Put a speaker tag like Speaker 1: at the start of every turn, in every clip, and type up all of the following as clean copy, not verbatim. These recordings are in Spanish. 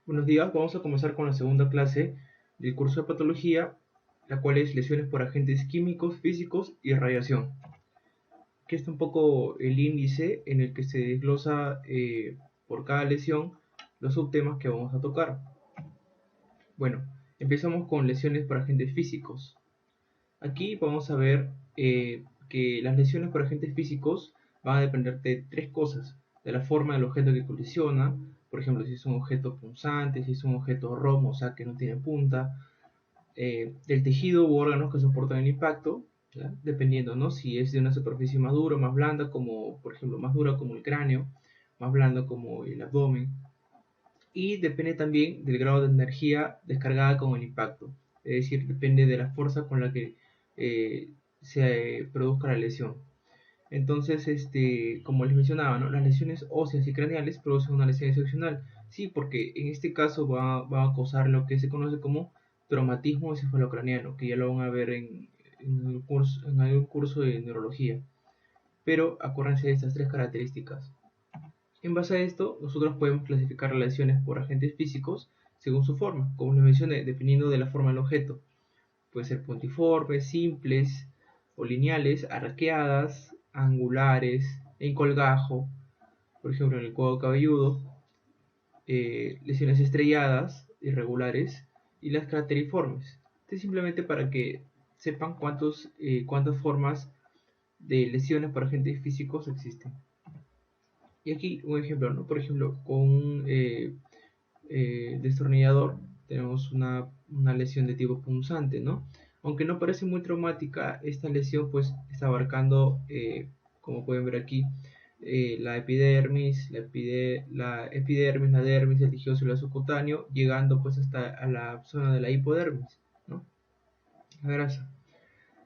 Speaker 1: Buenos días, vamos a comenzar con la segunda clase del curso de patología, la cual es lesiones por agentes químicos, físicos y radiación. Aquí está un poco el índice en el que se desglosa por cada lesión los subtemas que vamos a tocar. Bueno, empezamos con lesiones por agentes físicos. Aquí vamos a ver que las lesiones por agentes físicos van a depender de tres cosas: de la forma del objeto que colisiona, por ejemplo, si es un objeto punzante, si es un objeto romo, o sea que no tiene punta, del tejido u órganos que soportan el impacto, ¿ya? Dependiendo, ¿no? Si es de una superficie más dura o más blanda, como por ejemplo más dura como el cráneo, más blando como el abdomen, y depende también del grado de energía descargada con el impacto, es decir, depende de la fuerza con la que se produzca la lesión. Entonces, como les mencionaba, ¿no? Las lesiones óseas y craneales producen una lesión excepcional. Sí, porque en este caso va a causar lo que se conoce como traumatismo encefalocraneano, que ya lo van a ver en algún curso de neurología. Pero acuérdense de estas tres características. En base a esto, nosotros podemos clasificar las lesiones por agentes físicos según su forma, como les mencioné, dependiendo de la forma del objeto. Pueden ser puntiformes, simples o lineales, arqueadas, angulares, en colgajo, por ejemplo en el cuero cabelludo, lesiones estrelladas, irregulares, y las crateriformes. Esto es simplemente para que sepan cuántas formas de lesiones por agentes físicos existen. Y aquí un ejemplo, ¿no? Por ejemplo, con un destornillador tenemos una lesión de tipo punzante, ¿no? Aunque no parece muy traumática, esta lesión pues está abarcando, como pueden ver aquí, la epidermis, la dermis, el tejido celular subcutáneo, llegando pues hasta a la zona de la hipodermis, ¿no? La grasa.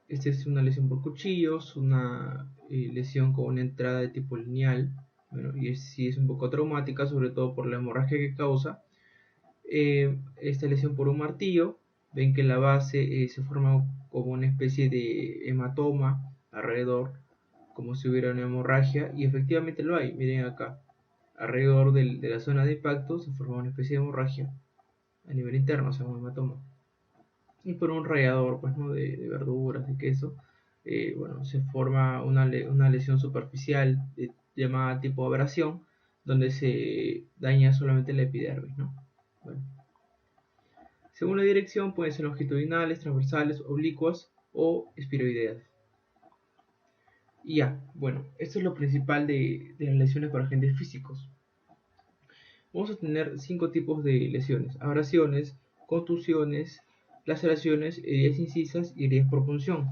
Speaker 1: Esta es una lesión por cuchillos, una lesión con una entrada de tipo lineal, bueno, y sí es un poco traumática, sobre todo por la hemorragia que causa. Esta lesión por un martillo, ven que en la base se forma como una especie de hematoma alrededor, como si hubiera una hemorragia, y efectivamente lo hay. Miren acá, alrededor de la zona de impacto se forma una especie de hemorragia a nivel interno, o sea, un hematoma. Y por un rallador, pues, ¿no? de verduras, de queso, bueno, se forma una lesión superficial llamada tipo abrasión, donde se daña solamente la epidermis, ¿no? Bueno. Según la dirección, pueden ser longitudinales, transversales, oblicuas o espiroideas. Y ya, bueno, esto es lo principal de las lesiones por agentes físicos. Vamos a tener cinco tipos de lesiones: abrasiones, contusiones, laceraciones, heridas incisas y heridas por punción.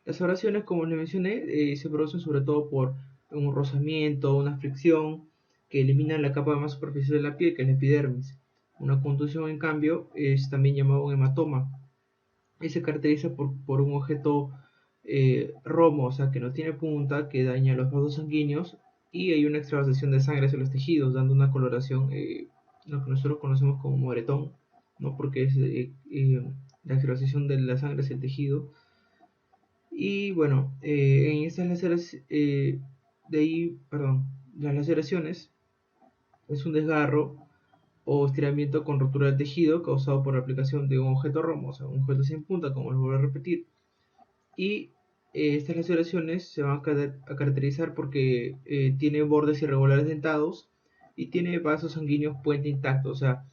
Speaker 1: Las abrasiones, como les mencioné, se producen sobre todo por un rozamiento, una fricción que elimina la capa más superficial de la piel, que es la epidermis. Una contusión, en cambio, es también llamado un hematoma y se caracteriza por un objeto romo, o sea, que no tiene punta, que daña los vasos sanguíneos y hay una extravasación de sangre hacia los tejidos, dando una coloración, lo que nosotros conocemos como moretón, ¿no? Porque es la extravasación de la sangre hacia el tejido. Y bueno, en estas las laceraciones es un desgarro o estiramiento con ruptura del tejido causado por la aplicación de un objeto romo, o sea, un objeto sin punta, como les vuelvo a repetir. Y estas laceraciones se van a caracterizar porque tiene bordes irregulares dentados y tiene vasos sanguíneos puente intacto, o sea,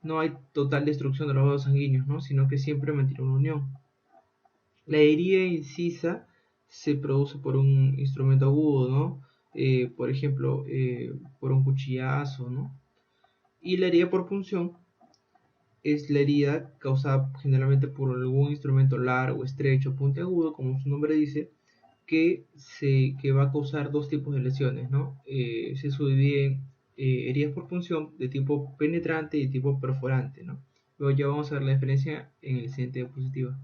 Speaker 1: no hay total destrucción de los vasos sanguíneos, ¿no? Sino que siempre mantiene una unión. La herida incisa se produce por un instrumento agudo, ¿no? Por ejemplo, por un cuchillazo, ¿no? Y la herida por punción es la herida causada generalmente por algún instrumento largo, estrecho, puntiagudo, como su nombre dice, que va a causar dos tipos de lesiones, ¿no? Se subdividen heridas por punción de tipo penetrante y tipo perforante, ¿no? Luego ya vamos a ver la diferencia en el siguiente diapositiva.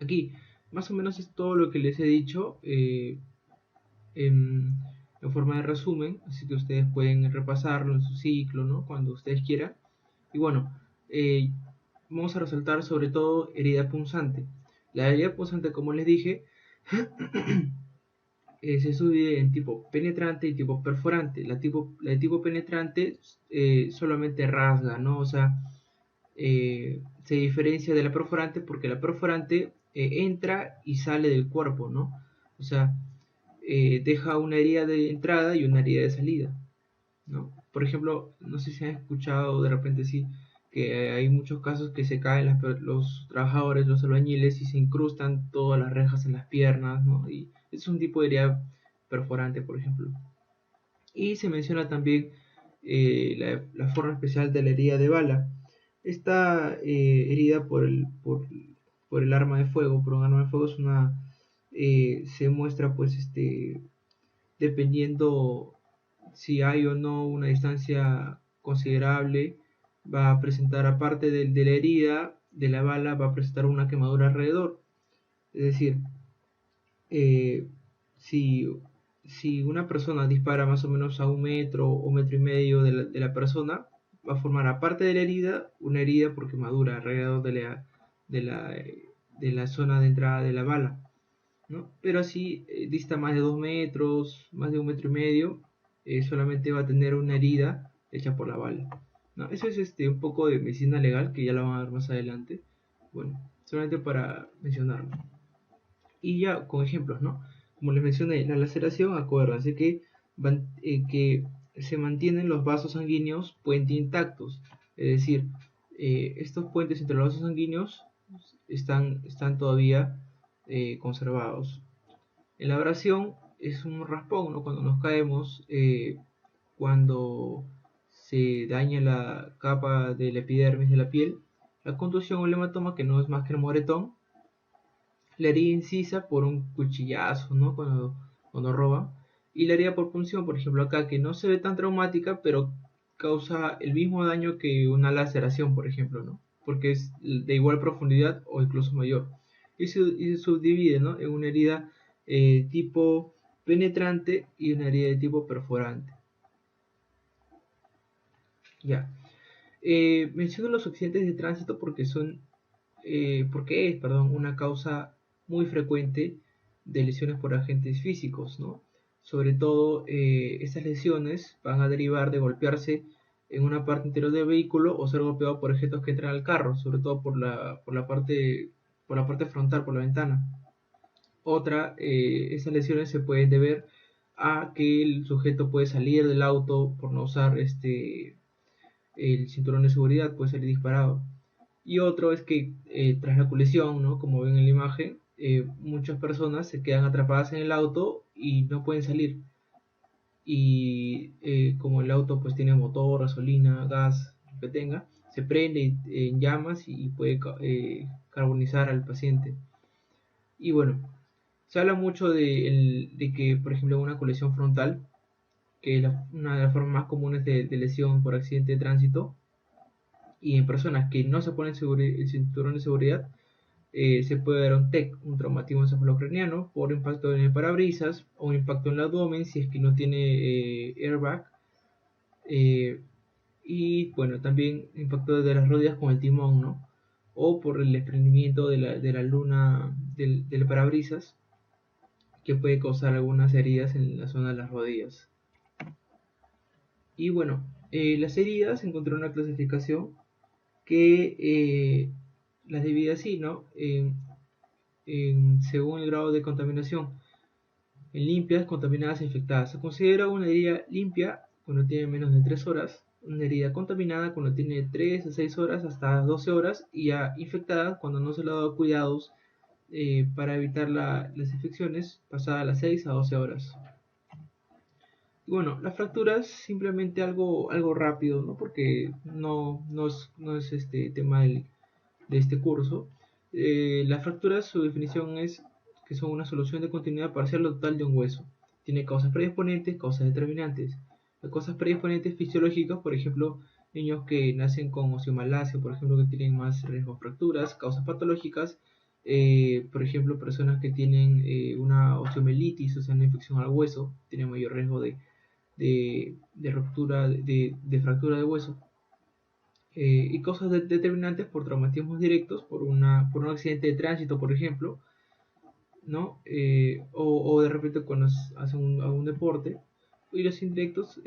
Speaker 1: Aquí, más o menos es todo lo que les he dicho en, en forma de resumen, así que ustedes pueden repasarlo en su ciclo, ¿no? Cuando ustedes quieran. Y bueno, eh, vamos a resaltar sobre todo herida punzante. La herida punzante, como les dije, se subdivide en tipo penetrante y tipo perforante. La de tipo penetrante solamente rasga, ¿no? O sea, se diferencia de la perforante porque la perforante entra y sale del cuerpo, ¿no? O sea, deja una herida de entrada y una herida de salida, ¿no? Por ejemplo, no sé si han escuchado de repente sí que hay muchos casos que se caen los trabajadores, los albañiles y se incrustan todas las rejas en las piernas, ¿no? Y es un tipo de herida perforante, por ejemplo. Y se menciona también la forma especial de la herida de bala. Esta herida por el arma de fuego, por un arma de fuego es una, se muestra pues dependiendo si hay o no una distancia considerable, va a presentar aparte de la herida de la bala, va a presentar una quemadura alrededor. Es decir, eh, si, si una persona dispara más o menos a 1 metro o 1 metro y medio de la persona, va a formar aparte de la herida, una herida por quemadura alrededor de la, de la zona de entrada de la bala, ¿no? Pero si dista más de 2 metros, más de 1 metro y medio, solamente va a tener una herida hecha por la bala, ¿no? Eso es un poco de medicina legal que ya la van a ver más adelante. Bueno, solamente para mencionarlo. Y ya con ejemplos, ¿no? Como les mencioné, la laceración, acuérdense que se mantienen los vasos sanguíneos puente intactos, es decir, estos puentes entre los vasos sanguíneos están todavía conservados. En la abrasión es un raspón, ¿no? Cuando nos caemos, cuando se daña la capa de la epidermis de la piel, la contusión o el hematoma, que no es más que el moretón, la herida incisa por un cuchillazo, ¿no? Cuando roba, y la herida por punción, por ejemplo, acá, que no se ve tan traumática, pero causa el mismo daño que una laceración, por ejemplo, ¿no? Porque es de igual profundidad o incluso mayor. Y se subdivide, ¿no? En una herida tipo penetrante y una herida de tipo perforante. Ya. Menciono los accidentes de tránsito porque es, perdón, una causa muy frecuente de lesiones por agentes físicos, ¿no? Sobre todo, estas lesiones van a derivar de golpearse en una parte interior del vehículo o ser golpeado por objetos que entran al carro, sobre todo por la parte frontal, por la ventana. Esas lesiones se pueden deber a que el sujeto puede salir del auto por no usar el cinturón de seguridad, puede salir disparado. Y otro es que tras la colisión, ¿no? Como ven en la imagen, muchas personas se quedan atrapadas en el auto y no pueden salir. Y como el auto pues tiene motor, gasolina, gas, lo que tenga, se prende en llamas y puede carbonizar al paciente. Y bueno, se habla mucho de que, por ejemplo, una colisión frontal, que es una de las formas más comunes de lesión por accidente de tránsito, y en personas que no se ponen el cinturón de seguridad, se puede dar un TEC, un traumatismo encefalocraniano, por impacto en el parabrisas o un impacto en el abdomen si es que no tiene airbag. eh, y bueno, también impacto de las rodillas con el timón, ¿no? O por el desprendimiento de la luna del parabrisas, que puede causar algunas heridas en la zona de las rodillas. Y bueno, las heridas encontré una clasificación que las divide así, ¿no? Según el grado de contaminación. En limpias, contaminadas e infectadas. Se considera una herida limpia cuando tiene menos de 3 horas, una herida contaminada cuando tiene 3 a 6 horas hasta 12 horas y ya infectada cuando no se le ha dado cuidados para evitar las infecciones pasadas las 6 a 12 horas. Y bueno, las fracturas simplemente algo rápido, ¿no? Porque no es este tema de este curso. Las fracturas, su definición es que son una solución de continuidad parcial o total de un hueso. Tiene causas predisponentes, causas determinantes. Las causas predisponentes fisiológicas, por ejemplo, niños que nacen con osteomalacia, por ejemplo, que tienen más riesgo de fracturas. Causas patológicas, por ejemplo, personas que tienen una osteomelitis, o sea, una infección al hueso, tienen mayor riesgo de ruptura, de fractura de hueso. Y causas determinantes por traumatismos directos, por un accidente de tránsito, por ejemplo, ¿no? O de repente cuando hacen algún deporte, y los indirectos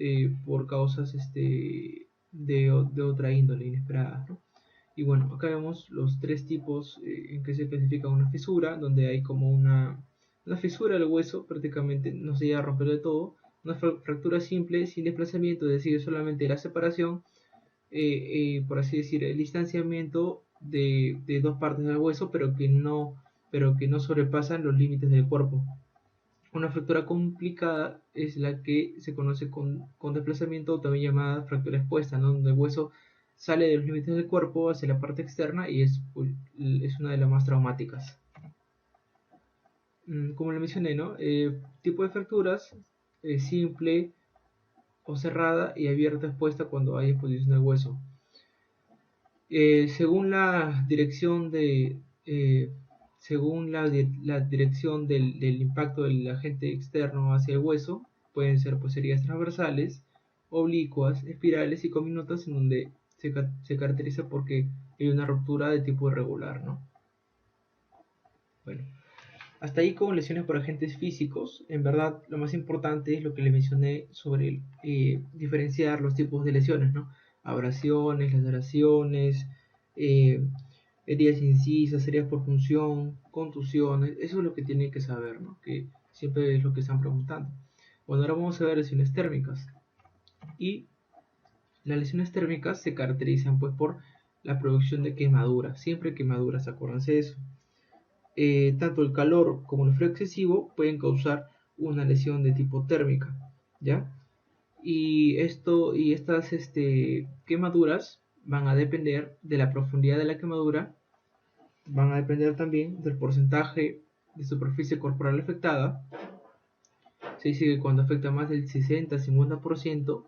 Speaker 1: por causas de otra índole inesperada, ¿no? Y bueno, acá vemos los tres tipos en que se clasifica una fisura, donde hay como una fisura del hueso, prácticamente no se llega a romper de todo, una fractura simple sin desplazamiento, es decir, solamente la separación, por así decir, el distanciamiento de dos partes del hueso, pero que no sobrepasan los límites del cuerpo. Una fractura complicada es la que se conoce con desplazamiento, o también llamada fractura expuesta, ¿no? Donde el hueso sale de los límites del cuerpo hacia la parte externa y es una de las más traumáticas. Como le mencioné, ¿no? Tipo de fracturas, simple o cerrada y abierta expuesta cuando hay exposición del hueso. Según la dirección la dirección del impacto del agente externo hacia el hueso, pueden ser pues heridas transversales, oblicuas, espirales y cominotas, en donde se caracteriza porque hay una ruptura de tipo irregular, ¿no? Bueno, hasta ahí con lesiones por agentes físicos. En verdad, lo más importante es lo que les mencioné sobre diferenciar los tipos de lesiones, ¿no? Abrasiones, laceraciones, eh, heridas incisas, heridas por punción, contusiones. Eso es lo que tienen que saber, ¿no? Que siempre es lo que están preguntando. Bueno, ahora vamos a ver lesiones térmicas. Y las lesiones térmicas se caracterizan pues por la producción de quemaduras. Siempre quemaduras, acuérdense de eso. Tanto el calor como el frío excesivo pueden causar una lesión de tipo térmica, ¿ya? Y estas quemaduras van a depender de la profundidad de la quemadura, van a depender también del porcentaje de superficie corporal afectada. Se dice que cuando afecta más del 60-50%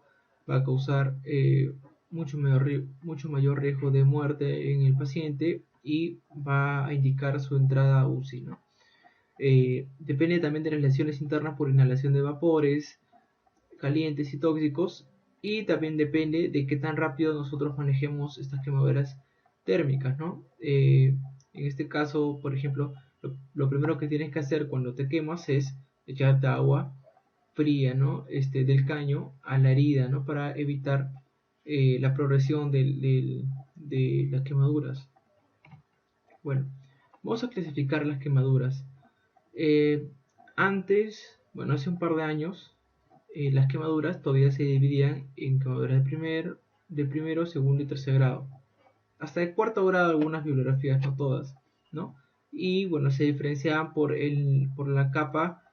Speaker 1: va a causar mucho mayor riesgo de muerte en el paciente y va a indicar su entrada a UCI, ¿no? Depende también de las lesiones internas por inhalación de vapores calientes y tóxicos, y también depende de qué tan rápido nosotros manejemos estas quemaduras térmicas, ¿no? En este caso, por ejemplo, lo primero que tienes que hacer cuando te quemas es echarte agua fría, ¿no? Del caño a la herida, ¿no? Para evitar la progresión de las quemaduras. Bueno, vamos a clasificar las quemaduras. Eh, bueno, hace un par de años, las quemaduras todavía se dividían en quemaduras de primero, segundo y tercer grado. Hasta de cuarto grado algunas bibliografías, no todas, ¿no? Y bueno, se diferenciaban por la capa,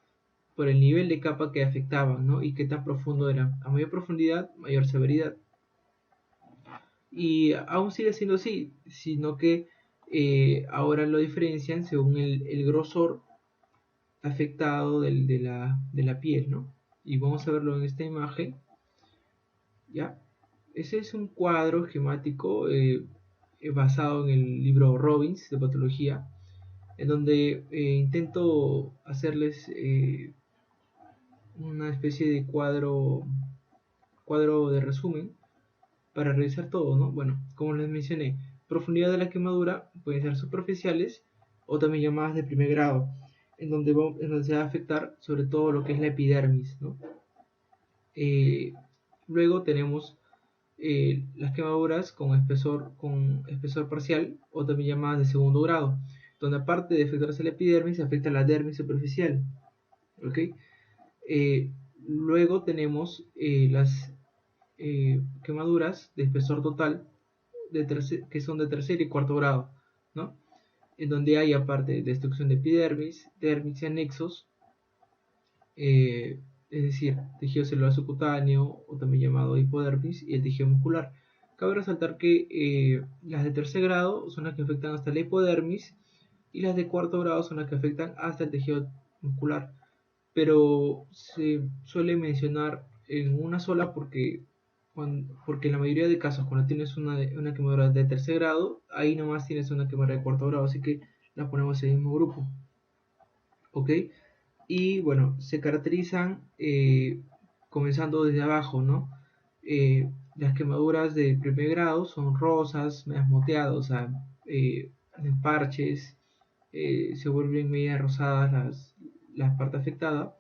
Speaker 1: por el nivel de capa que afectaban, ¿no? Y qué tan profundo era. A mayor profundidad, mayor severidad. Y aún sigue siendo así, sino que ahora lo diferencian según el grosor afectado de la piel, ¿no? Y vamos a verlo en esta imagen, ¿ya? Ese es un cuadro esquemático basado en el libro Robbins de patología, en donde intento hacerles una especie de cuadro de resumen para revisar todo, ¿no? Bueno, como les mencioné, profundidad de la quemadura pueden ser superficiales o también llamadas de primer grado, en donde se va a afectar sobre todo lo que es la epidermis, ¿no? Luego tenemos las quemaduras con espesor parcial o también llamadas de segundo grado, donde aparte de afectarse la epidermis, afecta la dermis superficial. ¿Okay? Luego tenemos las quemaduras de espesor total que son de tercer y cuarto grado, ¿no? En donde hay aparte destrucción de epidermis, dermis y anexos, es decir, tejido celular subcutáneo o también llamado hipodermis y el tejido muscular. Cabe resaltar que las de tercer grado son las que afectan hasta la hipodermis y las de cuarto grado son las que afectan hasta el tejido muscular, pero se suele mencionar en una sola porque en la mayoría de casos cuando tienes una quemadura de tercer grado, ahí nomás tienes una quemadura de cuarto grado, así que la ponemos en el mismo grupo. ¿Ok? Y bueno, se caracterizan comenzando desde abajo, ¿no? Las quemaduras de primer grado son rosas, medias moteadas, o sea, en parches, se vuelven media rosadas las partes afectadas.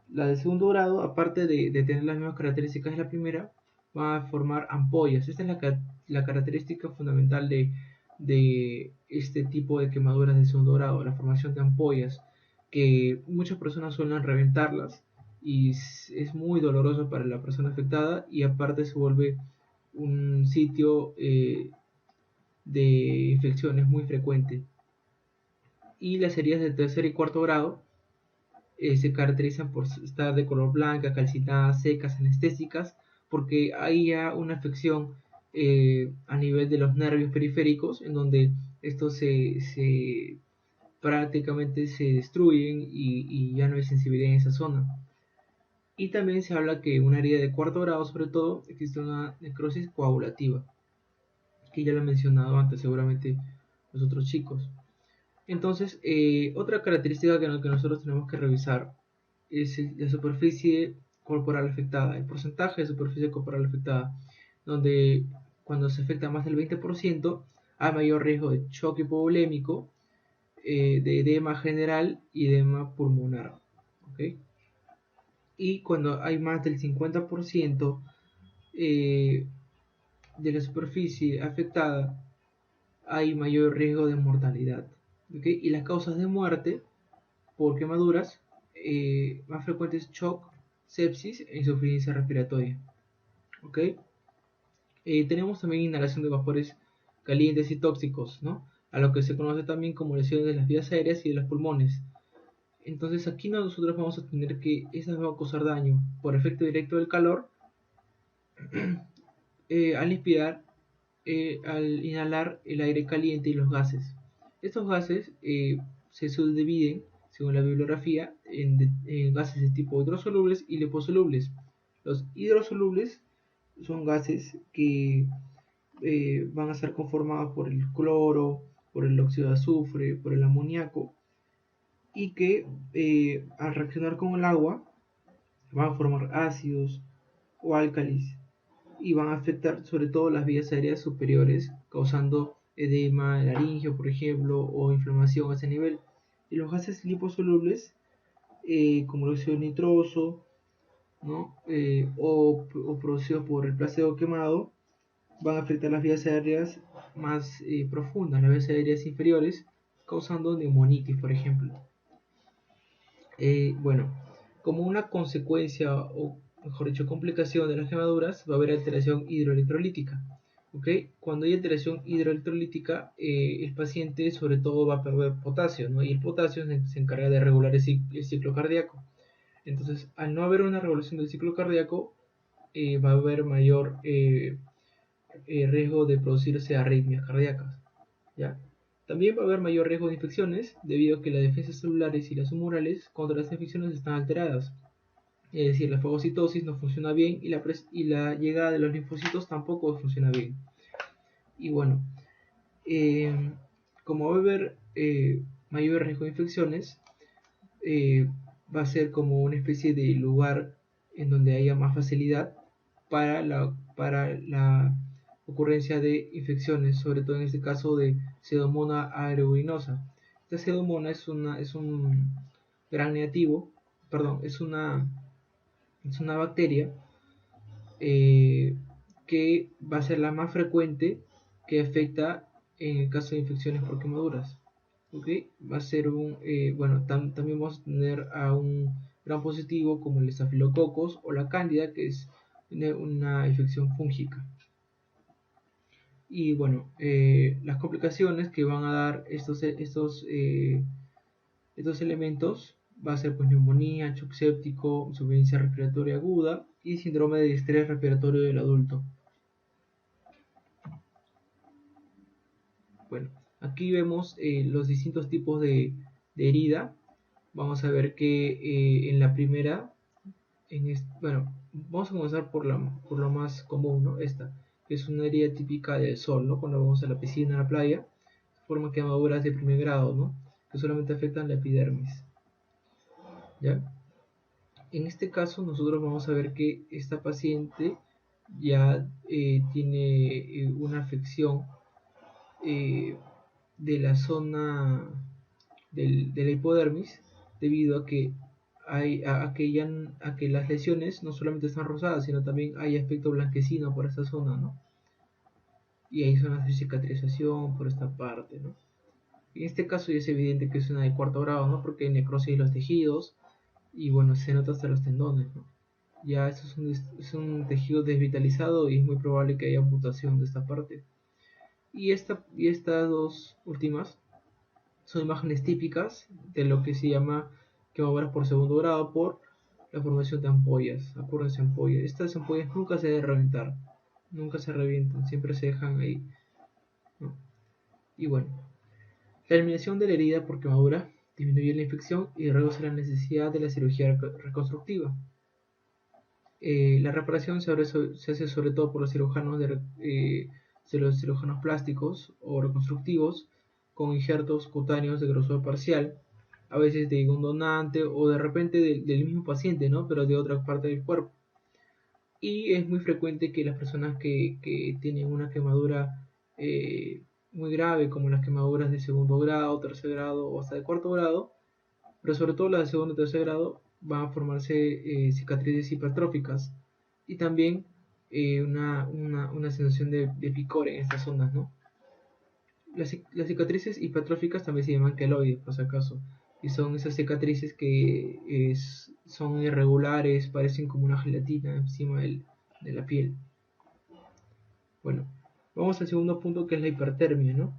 Speaker 1: La de segundo grado, aparte de tener las mismas características de la primera, va a formar ampollas. Esta es la característica fundamental de este tipo de quemaduras de segundo grado, la formación de ampollas, que muchas personas suelen reventarlas y es muy doloroso para la persona afectada, y aparte se vuelve un sitio de infecciones muy frecuente. Y las heridas de tercer y cuarto grado se caracterizan por estar de color blanca, calcinadas, secas, anestésicas, porque hay ya una afección a nivel de los nervios periféricos, en donde estos prácticamente se destruyen y ya no hay sensibilidad en esa zona. Y también se habla que una herida de cuarto grado, sobre todo, existe una necrosis coagulativa, que ya lo he mencionado antes, seguramente los otros chicos. Entonces, otra característica que nosotros tenemos que revisar es la superficie corporal afectada, el porcentaje de superficie corporal afectada, donde cuando se afecta más del 20% hay mayor riesgo de choque hipovolémico, de edema general y edema pulmonar. ¿Okay? Y cuando hay más del 50% de la superficie afectada, hay mayor riesgo de mortalidad. ¿Okay? Y las causas de muerte por quemaduras más frecuentes: shock, sepsis e insuficiencia respiratoria. ¿Okay? Tenemos también inhalación de vapores calientes y tóxicos, ¿no? A lo que se conoce también como lesiones de las vías aéreas y de los pulmones. Entonces aquí nosotros vamos a tener que estas van a causar daño por efecto directo del calor al inhalar el aire caliente y los gases. Estos gases se subdividen, según la bibliografía, en gases de tipo hidrosolubles y liposolubles. Los hidrosolubles son gases que van a ser conformados por el cloro, por el óxido de azufre, por el amoníaco, y que al reaccionar con el agua van a formar ácidos o álcalis y van a afectar sobre todo las vías aéreas superiores, causando edema laringio, por ejemplo, o inflamación a ese nivel. Y los gases liposolubles, como el óxido nitroso, ¿no? O producidos por el plástico quemado, van a afectar las vías aéreas más profundas, las vías aéreas inferiores, causando neumonitis, por ejemplo. Bueno, como una consecuencia, o mejor dicho, complicación de las quemaduras, va a haber alteración hidroelectrolítica. ¿Okay? Cuando hay alteración hidroelectrolítica, el paciente sobre todo va a perder potasio, ¿no? Y el potasio se encarga de regular el ciclo cardíaco. Entonces, al no haber una regulación del ciclo cardíaco, va a haber mayor riesgo de producirse arritmias cardíacas. ¿Ya? También va a haber mayor riesgo de infecciones, debido a que las defensas celulares y las humorales contra las infecciones están alteradas. Es decir, la fagocitosis no funciona bien y la llegada de los linfocitos tampoco funciona bien. Y bueno, eh, como va a haber mayor riesgo de infecciones, va a ser como una especie de lugar en donde haya más facilidad para la ocurrencia de infecciones, sobre todo en este caso de Pseudomonas aeruginosa. Esta Pseudomonas es un gran negativo, perdón, es una bacteria eh, que va a ser la más frecuente que afecta en el caso de infecciones por quemaduras. ¿Okay? Va a ser bueno, también vamos a tener a un gran positivo como el estafilococos o la cándida, que es una infección fúngica. Y bueno, las complicaciones que van a dar estos elementos va a ser pues neumonía, shock séptico, insuficiencia respiratoria aguda y síndrome de estrés respiratorio del adulto. Bueno, aquí vemos los distintos tipos de herida. Vamos a ver que en la primera, bueno, vamos a comenzar por lo más común, ¿no? Esta, que es una herida típica del sol, ¿no? Cuando vamos a la piscina, a la playa, forman quemaduras de primer grado, ¿no? Que solamente afectan la epidermis, ¿ya? En este caso nosotros vamos a ver que esta paciente ya tiene una afección eh, de la zona de la hipodermis, debido a que a que las lesiones no solamente están rosadas, sino también hay aspecto blanquecino por esta zona, ¿no? Y hay zonas de cicatrización por esta parte, ¿no? En este caso ya es evidente que es una de cuarto grado, ¿no? Porque hay necrosis de los tejidos y bueno, se nota hasta los tendones, ¿no? Ya esto es un tejido desvitalizado y es muy probable que haya amputación de esta parte. Y estas dos últimas son imágenes típicas de lo que se llama quemaduras por segundo grado por la formación de ampollas. Acuérdense, ampollas. Estas ampollas nunca se deben reventar, nunca se revientan, siempre se dejan ahí, ¿no? Y bueno, la eliminación de la herida por quemadura disminuye la infección y reduce la necesidad de la cirugía reconstructiva. La reparación se hace sobre todo por los los cirujanos plásticos o reconstructivos con injertos cutáneos de grosor parcial, a veces de un donante o de repente del mismo paciente, ¿no? Pero de otra parte del cuerpo. Y es muy frecuente que las personas que tienen una quemadura muy grave, como las quemaduras de segundo grado, tercer grado o hasta de cuarto grado, pero sobre todo las de segundo y tercer grado, van a formarse cicatrices hipertróficas y también una sensación de picor en estas zonas, ¿no? Las cicatrices hipertróficas también se llaman queloides, por si acaso, y son esas cicatrices que son irregulares, parecen como una gelatina encima de la piel. Bueno, vamos al segundo punto, que es la hipertermia, ¿no?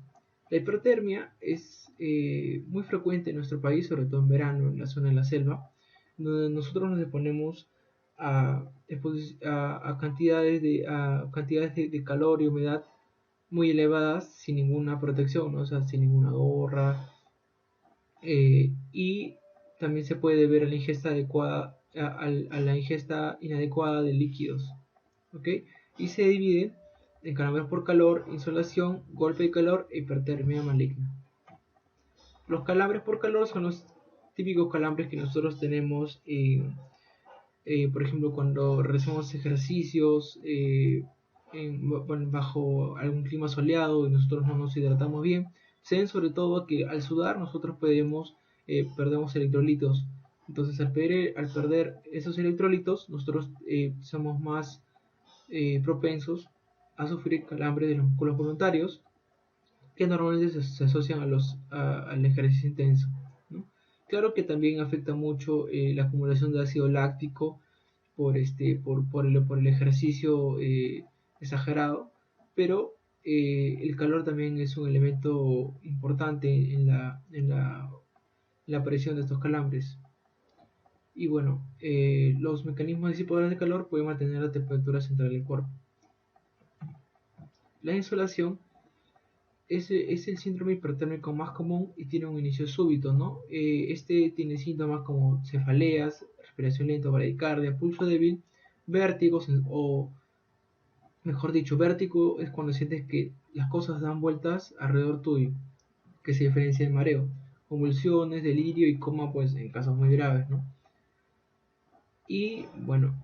Speaker 1: La hipertermia es muy frecuente en nuestro país, sobre todo en verano, en la zona de la selva, donde nosotros nos exponemos a cantidades de calor y humedad muy elevadas sin ninguna protección, ¿no? O sea, sin ninguna gorra. Y también se puede ver a la ingesta adecuada, a la ingesta inadecuada de líquidos, ¿ok? Y se divide en calambres por calor, insolación, golpe de calor e hipertermia maligna. Los calambres por calor son los típicos calambres que nosotros tenemos, por ejemplo, cuando realizamos ejercicios bajo algún clima soleado y nosotros no nos hidratamos bien. Se ven sobre todo que al sudar nosotros perdemos electrolitos. Entonces al perder esos electrolitos nosotros somos más propensos a sufrir calambres de los músculos voluntarios que normalmente se asocian al ejercicio intenso, ¿no? Claro que también afecta mucho la acumulación de ácido láctico por el ejercicio exagerado, pero el calor también es un elemento importante en la aparición de estos calambres. Y bueno, los mecanismos disipadores de calor pueden mantener la temperatura central del cuerpo. La insolación es el síndrome hipertérmico más común y tiene un inicio súbito, ¿no? Este tiene síntomas como cefaleas, respiración lenta, bradicardia, pulso débil, vértigos o, mejor dicho, vértigo es cuando sientes que las cosas dan vueltas alrededor tuyo, que se diferencia del mareo, convulsiones, delirio y coma, pues en casos muy graves, ¿no? Y bueno,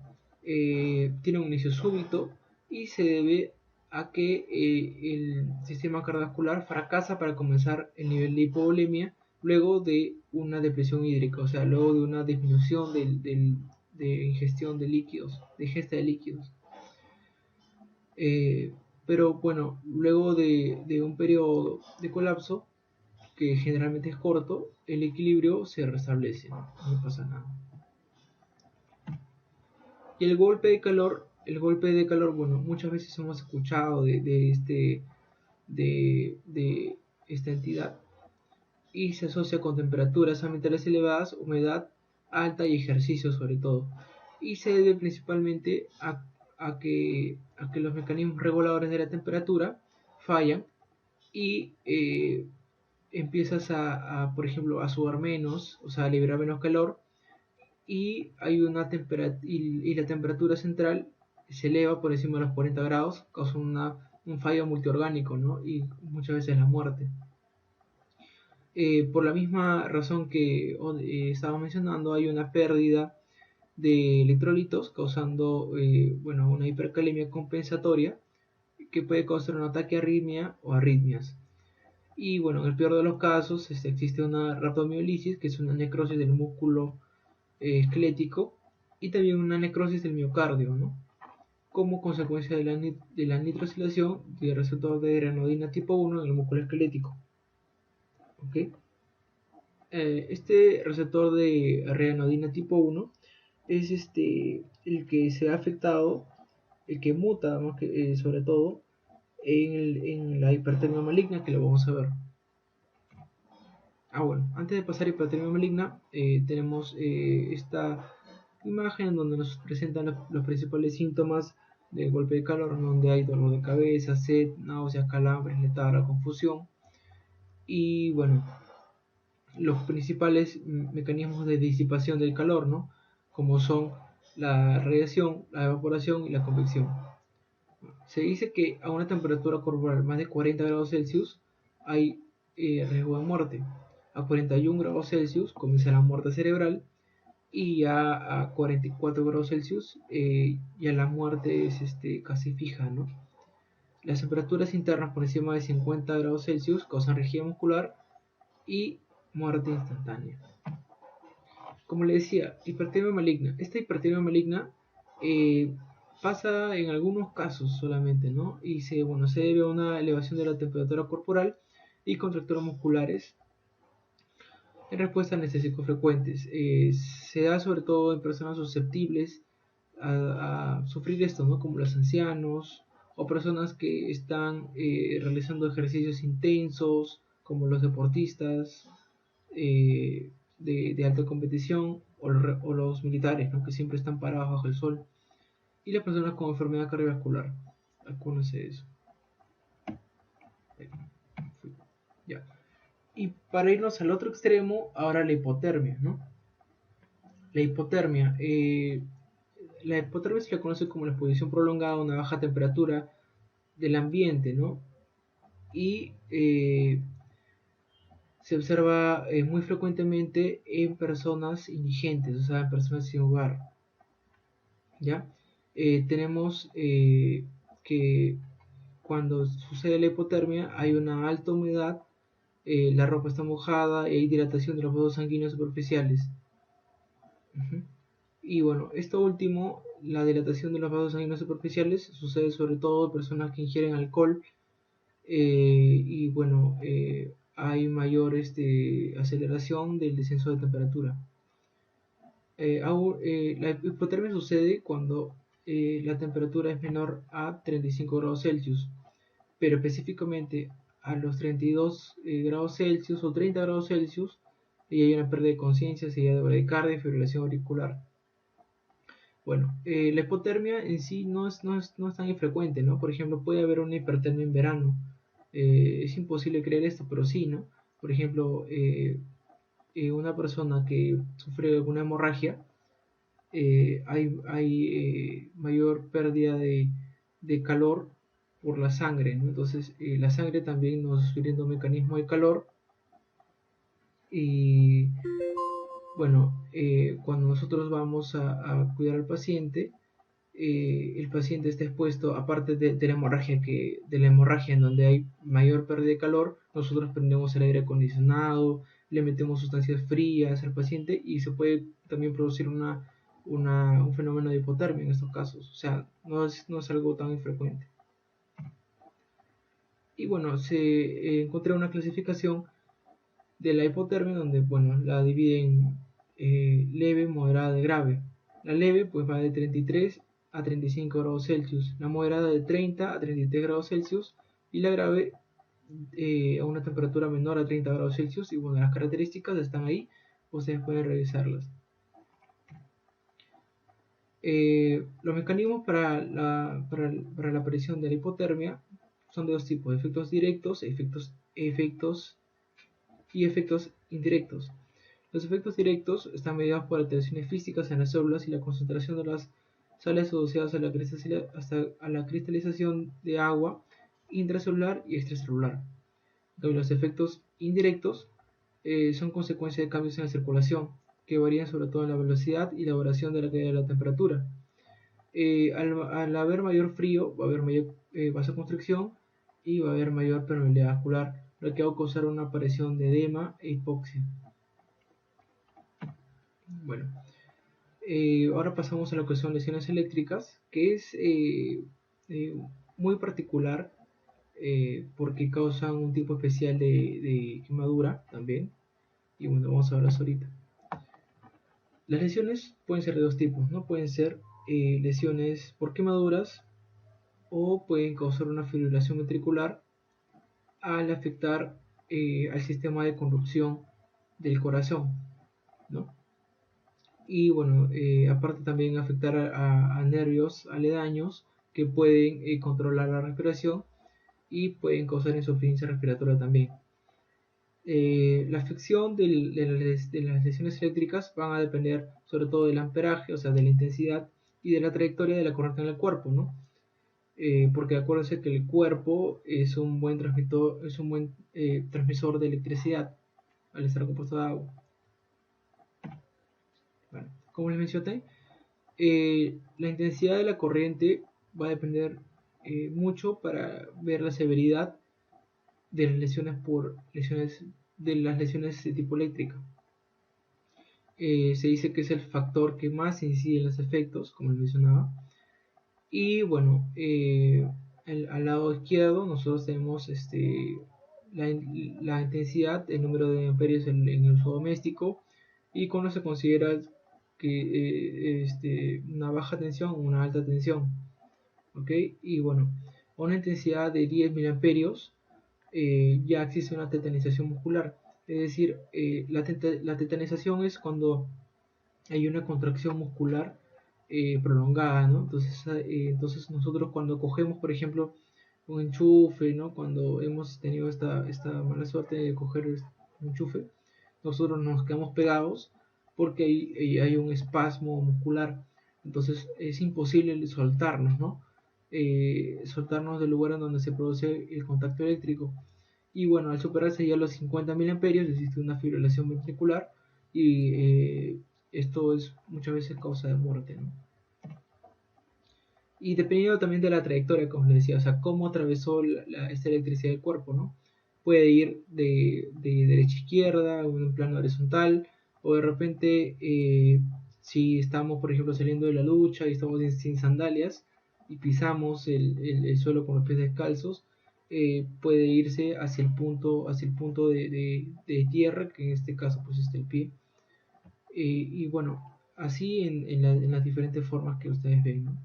Speaker 1: tiene un inicio súbito y se debe a que el sistema cardiovascular fracasa para comenzar el nivel de hipovolemia luego de una depresión hídrica, o sea, luego de una disminución de ingestión de líquidos, de ingesta de líquidos. Pero bueno, luego de un periodo de colapso, que generalmente es corto, el equilibrio se restablece, no pasa nada. Y el golpe de calor, bueno, muchas veces hemos escuchado de esta entidad y se asocia con temperaturas ambientales elevadas, humedad alta y ejercicio sobre todo. Y se debe principalmente a que los mecanismos reguladores de la temperatura fallan y empiezas por ejemplo, a sudar menos, o sea, a liberar menos calor y hay y la temperatura central se eleva por encima de los 40 grados, causa un fallo multiorgánico, ¿no? Y muchas veces la muerte. Por la misma razón que estaba mencionando, hay una pérdida de electrolitos causando bueno, una hipercalemia compensatoria que puede causar un ataque arritmia o arritmias. Y bueno, en el peor de los casos existe una rhabdomiolisis, que es una necrosis del músculo esquelético, y también una necrosis del miocardio, ¿no? Como consecuencia de la nitrosilación del receptor de renodina tipo 1 en el músculo esquelético. ¿Okay? Este receptor de renodina tipo 1 es el que se ha afectado, el que muta más que, sobre todo en la hipertermia maligna, que lo vamos a ver. Bueno, antes de pasar a hipertermia maligna, tenemos esta imagen donde nos presentan los principales síntomas de golpe de calor, donde hay dolor de cabeza, sed, náuseas, calambres, letargia, confusión. Y bueno, los principales mecanismos de disipación del calor, ¿no? Como son la radiación, la evaporación y la convección. Se dice que a una temperatura corporal más de 40 grados Celsius hay riesgo de muerte. A 41 grados Celsius comienza la muerte cerebral y ya a 44 grados Celsius ya la muerte es casi fija, ¿no? Las temperaturas internas por encima de 50 grados Celsius causan rigidez muscular y muerte instantánea. Como le decía, hipertermia maligna. Esta hipertermia maligna eh, pasa en algunos casos solamente, ¿no? Y se debe a una elevación de la temperatura corporal y contracturas musculares en respuesta a anestésicos frecuentes. Se da sobre todo en personas susceptibles a sufrir esto, ¿no? Como los ancianos o personas que están realizando ejercicios intensos, como los deportistas de alta competición o los militares, ¿no? Que siempre están parados bajo el sol, y las personas con enfermedad cardiovascular. Acuérdense de eso. Ya. Y para irnos al otro extremo, ahora la hipotermia, ¿no? La hipotermia. La hipotermia se le conoce como la exposición prolongada a una baja temperatura del ambiente, ¿no? Y se observa muy frecuentemente en personas indigentes, o sea, en personas sin hogar. ¿Ya? Tenemos que cuando sucede la hipotermia hay una alta humedad, la ropa está mojada y hay dilatación de los vasos sanguíneos superficiales. Uh-huh. Y bueno, esto último, la dilatación de los vasos sanguíneos superficiales, sucede sobre todo en personas que ingieren alcohol y bueno, hay mayor aceleración del descenso de temperatura. La hipotermia sucede cuando la temperatura es menor a 35 grados Celsius, pero específicamente a los 32 grados Celsius o 30 grados Celsius y hay una pérdida de conciencia seguida de bradicardia y fibrilación auricular. Bueno, la hipotermia en sí no es tan infrecuente, ¿no? Por ejemplo, puede haber una hipertermia en verano. Es imposible creer esto, pero sí, ¿no? Por ejemplo, una persona que sufre alguna hemorragia, hay mayor pérdida de calor por la sangre, ¿no? Entonces, la sangre también nos sufriendo un mecanismo de calor y bueno, cuando nosotros vamos a cuidar al paciente, el paciente está expuesto, aparte de la hemorragia de la hemorragia en donde hay mayor pérdida de calor, nosotros prendemos el aire acondicionado, le metemos sustancias frías al paciente y se puede también producir un fenómeno de hipotermia en estos casos. O sea, no es algo tan infrecuente. Y bueno, se encontré una clasificación de la hipotermia donde, bueno, la dividen leve, moderada y grave. La leve pues va de 33 a 35 grados Celsius, la moderada de 30 a 33 grados Celsius y la grave a una temperatura menor a 30 grados Celsius. Y bueno, las características están ahí, ustedes pueden revisarlas. Los mecanismos para la aparición de la hipotermia son de dos tipos: efectos directos y efectos indirectos. Los efectos directos están mediados por alteraciones físicas en las células y la concentración de las sales asociadas a la cristalización de agua intracelular y extracelular. Los efectos indirectos son consecuencia de cambios en la circulación, que varían sobre todo en la velocidad y la duración de la caída de la temperatura. Al haber mayor frío, va a haber mayor vasoconstricción y va a haber mayor permeabilidad vascular, lo que va a causar una aparición de edema e hipoxia. Bueno, ahora pasamos a lo que son lesiones eléctricas, que es eh, muy particular porque causan un tipo especial de quemadura también. Y bueno, vamos a verlas ahorita. Las lesiones pueden ser de dos tipos, ¿no? Pueden ser lesiones por quemaduras o pueden causar una fibrilación ventricular al afectar al sistema de conducción del corazón, ¿no? Y bueno, aparte también afectar a nervios aledaños que pueden controlar la respiración y pueden causar insuficiencia respiratoria también. La afección de las lesiones eléctricas van a depender sobre todo del amperaje, o sea, de la intensidad y de la trayectoria de la corriente en el cuerpo, ¿no? Porque acuérdense que el cuerpo es un buen transmisor, transmisor de electricidad al estar compuesto de agua. Bueno, como les mencioné, la intensidad de la corriente va a depender mucho para ver la severidad de las lesiones de tipo eléctrica. Se dice que es el factor que más incide en los efectos, como les mencionaba. Y bueno, al lado izquierdo nosotros tenemos la intensidad, el número de amperios en el uso doméstico y cuando se considera que una baja tensión o una alta tensión. ¿Ok? Y bueno, a una intensidad de 10 miliamperios ya existe una tetanización muscular. Es decir, la tetanización es cuando hay una contracción muscular prolongada, ¿no? Entonces nosotros cuando cogemos, por ejemplo, un enchufe, ¿no? Cuando hemos tenido esta mala suerte de coger un enchufe, nosotros nos quedamos pegados porque hay un espasmo muscular. Entonces es imposible soltarnos, ¿no? Soltarnos del lugar en donde se produce el contacto eléctrico. Y bueno, al superarse ya los 50 miliamperios existe una fibrilación ventricular y esto es muchas veces causa de muerte, ¿no? Y dependiendo también de la trayectoria, como les decía, o sea, cómo atravesó esta electricidad del cuerpo, ¿no? Puede ir de derecha a izquierda, en un plano horizontal, o de repente, si estamos, por ejemplo, saliendo de la ducha y estamos sin sandalias y pisamos el suelo con los pies descalzos, puede irse hacia el punto de tierra, que en este caso pues es el pie. Y bueno, así en las diferentes formas que ustedes ven, ¿no?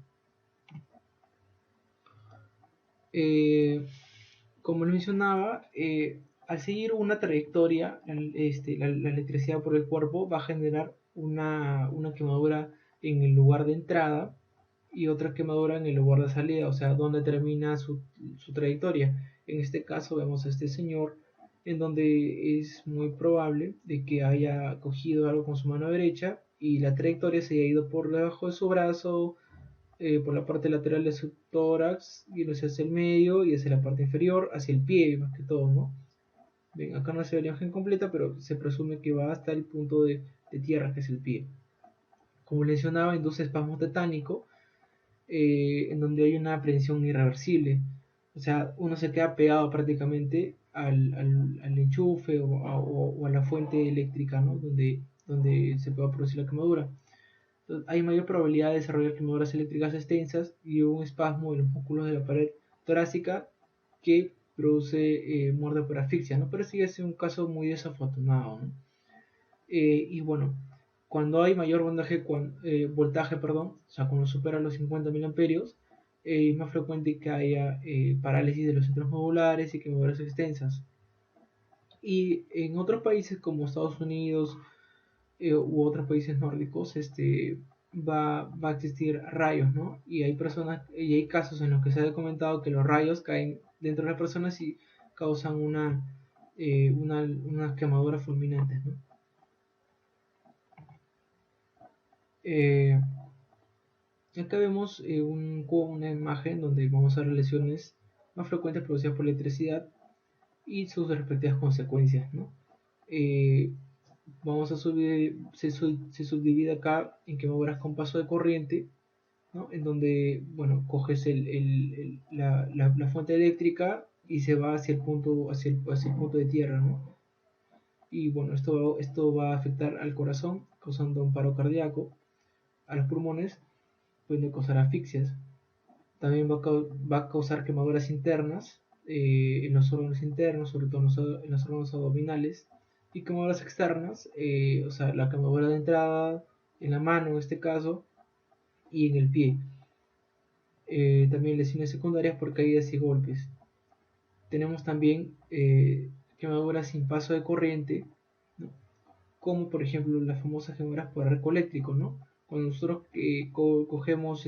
Speaker 1: Eh, Como les mencionaba, al seguir una trayectoria, la electricidad por el cuerpo va a generar una quemadura en el lugar de entrada y otra quemadura en el lugar de salida, o sea, donde termina su trayectoria. En este caso vemos a este señor en donde es muy probable de que haya cogido algo con su mano derecha y la trayectoria se haya ido por debajo de su brazo, por la parte lateral de su tórax, y hacia el medio y hacia la parte inferior, hacia el pie más que todo, ¿no? Bien, acá no se ve la imagen completa, pero se presume que va hasta el punto de tierra, que es el pie. Como mencionaba, induce espasmo tetánico, en donde hay una aprensión irreversible. O sea, uno se queda pegado prácticamente al enchufe o a la fuente eléctrica, ¿no? Donde se pueda producir la quemadura. Entonces, hay mayor probabilidad de desarrollar quemaduras eléctricas extensas y un espasmo de los músculos de la pared torácica que produce muerte por asfixia, ¿no? Pero sigue siendo un caso muy desafortunado, ¿no? Y bueno, cuando hay mayor voltaje, perdón, o sea, cuando supera los 50 miliamperios, es más frecuente que haya parálisis de los centros medulares y quemaduras extensas. Y en otros países como Estados Unidos u otros países nórdicos, va a existir rayos, ¿no? Y hay casos en los que se ha documentado que los rayos caen dentro de las personas y causan unas quemaduras fulminantes, ¿no? Eh, Acá vemos una imagen donde vamos a ver lesiones más frecuentes producidas por electricidad y sus respectivas consecuencias, ¿no? Eh, Vamos a se subdivide acá en quemaduras con paso de corriente, ¿no? En donde, bueno, coges la fuente eléctrica y se va hacia el punto de tierra, ¿no? Y bueno, esto va a afectar al corazón, causando un paro cardíaco, a los pulmones, puede causar asfixias. También va a causar quemaduras internas en los órganos internos, sobre todo en los órganos abdominales, y quemaduras externas, o sea, la quemadura de entrada en la mano en este caso, y en el pie. También lesiones secundarias por caídas y golpes. Tenemos también quemaduras sin paso de corriente, ¿no? Como por ejemplo las famosas quemaduras por arco eléctrico, ¿no? Cuando nosotros cogemos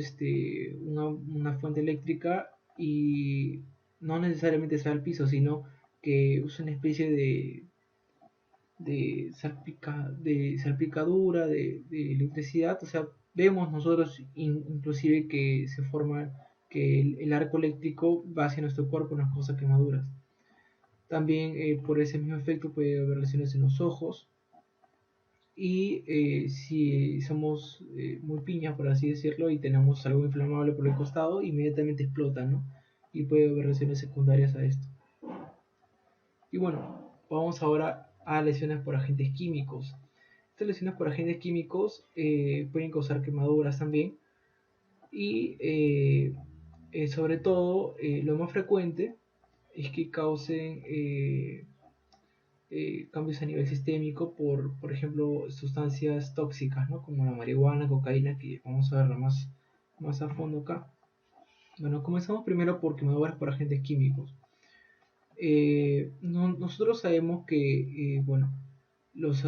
Speaker 1: una fuente eléctrica y no necesariamente sea al piso, sino que usa una especie de salpicadura de electricidad, o sea, vemos nosotros inclusive que se forma que el arco eléctrico va hacia nuestro cuerpo, nos causa quemaduras. También por ese mismo efecto puede haber lesiones en los ojos, y si somos muy piñas, por así decirlo, y tenemos algo inflamable por el costado, inmediatamente explota, ¿no? Y puede haber lesiones secundarias a esto. Y bueno, vamos ahora a lesiones por agentes químicos. Estas lesiones por agentes químicos pueden causar quemaduras también, y sobre todo lo más frecuente es que causen cambios a nivel sistémico por ejemplo, sustancias tóxicas, ¿no? Como la marihuana, cocaína, que vamos a verlo más a fondo acá. Bueno, comenzamos primero por quemaduras por agentes químicos. Nosotros sabemos que, bueno, los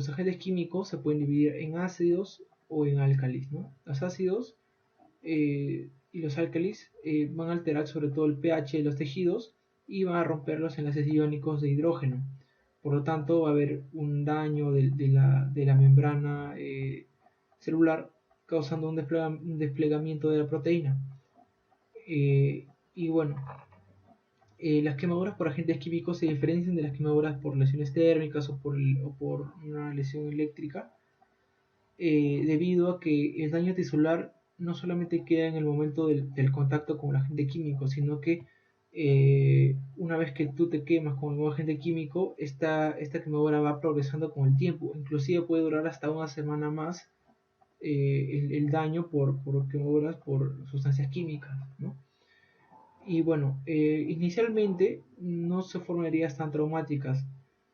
Speaker 1: agentes químicos se pueden dividir en ácidos o en álcalis, ¿no? Los ácidos y los álcalis van a alterar sobre todo el pH de los tejidos y van a romper los enlaces iónicos de hidrógeno. Por lo tanto, va a haber un daño de la membrana celular, causando un desplegamiento de la proteína. Y bueno, las quemaduras por agentes químicos se diferencian de las quemaduras por lesiones térmicas o por una lesión eléctrica, debido a que el daño tisular no solamente queda en el momento del contacto con el agente químico, sino que una vez que tú te quemas con un agente químico, esta quemadura va progresando con el tiempo. Inclusive puede durar hasta una semana más el daño por quemaduras por sustancias químicas, ¿no? Y bueno, inicialmente no se forman heridas tan traumáticas,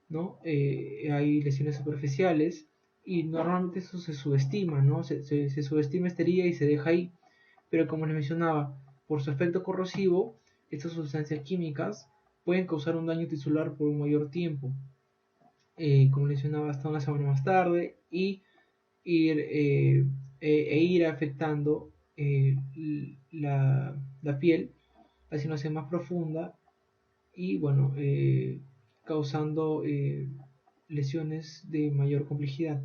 Speaker 1: ¿no? Hay lesiones superficiales y normalmente eso se subestima, ¿no? Se subestima esta herida y se deja ahí. Pero como les mencionaba, por su efecto corrosivo, estas sustancias químicas pueden causar un daño tisular por un mayor tiempo, como mencionaba, hasta una semana más tarde, y ir afectando la piel, haciéndose más profunda y bueno, causando lesiones de mayor complejidad.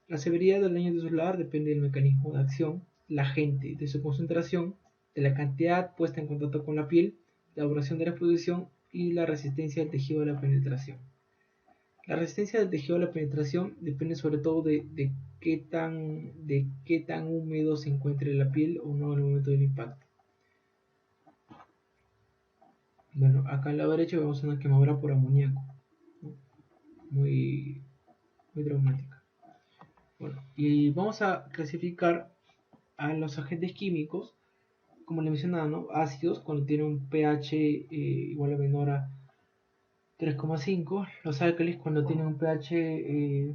Speaker 1: La severidad del daño tisular depende del mecanismo de acción, la agente, de su concentración, de la cantidad puesta en contacto con la piel, la duración de la exposición y la resistencia del tejido a la penetración. La resistencia del tejido a la penetración depende sobre todo de qué tan húmedo se encuentre la piel o no en el momento del impacto. Bueno, acá al lado derecho vemos una quemadura por amoníaco, ¿no? Muy, muy traumática. Bueno, y vamos a clasificar a los agentes químicos, como le mencionaba, ¿no? Ácidos, cuando tienen un pH igual o menor a 3,5. Los álcalis, cuando tienen un pH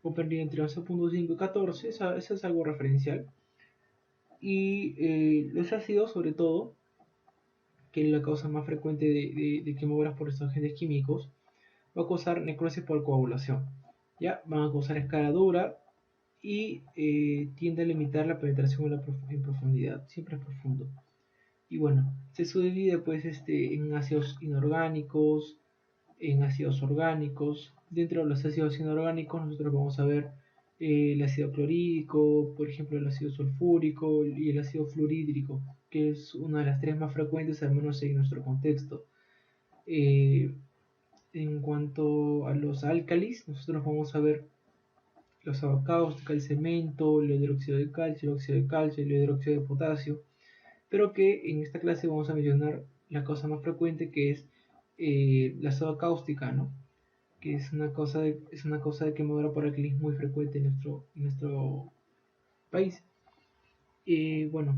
Speaker 1: comprendido entre 11,5 y 14. Eso es algo referencial. Y los ácidos, sobre todo, que es la causa más frecuente de quemaduras por estos agentes químicos, va a causar necrosis por coagulación. ¿Ya? Van a causar escaladura y tiende a limitar la penetración en profundidad, siempre es profundo. Y bueno, se subdivide pues en ácidos inorgánicos, en ácidos orgánicos. Dentro de los ácidos inorgánicos nosotros vamos a ver el ácido clorhídrico, por ejemplo el ácido sulfúrico y el ácido fluorhídrico, que es una de las tres más frecuentes, al menos en nuestro contexto. En cuanto a los álcalis, nosotros vamos a ver los abocados, el cemento, el hidróxido de calcio, el óxido de calcio, el hidróxido de potasio, pero que en esta clase vamos a mencionar la cosa más frecuente, que es la soda cáustica, ¿no? Que es una causa de quemadura por alquilismo muy frecuente en nuestro país. Bueno,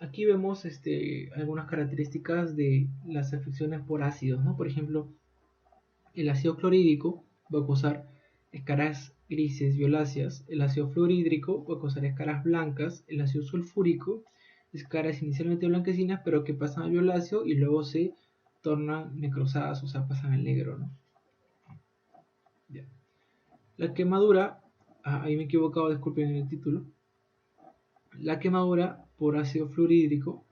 Speaker 1: aquí vemos algunas características de las afecciones por ácidos, ¿no? Por ejemplo, el ácido clorhídrico va a causar escaras grises violáceas, el ácido fluorhídrico va a causar escaras blancas, el ácido sulfúrico, escaras inicialmente blanquecinas pero que pasan al violáceo y luego se tornan necrosadas, o sea, pasan al negro, ¿no? Ya. La quemadura, ahí me he equivocado, disculpen el título. La quemadura por ácido fluorhídrico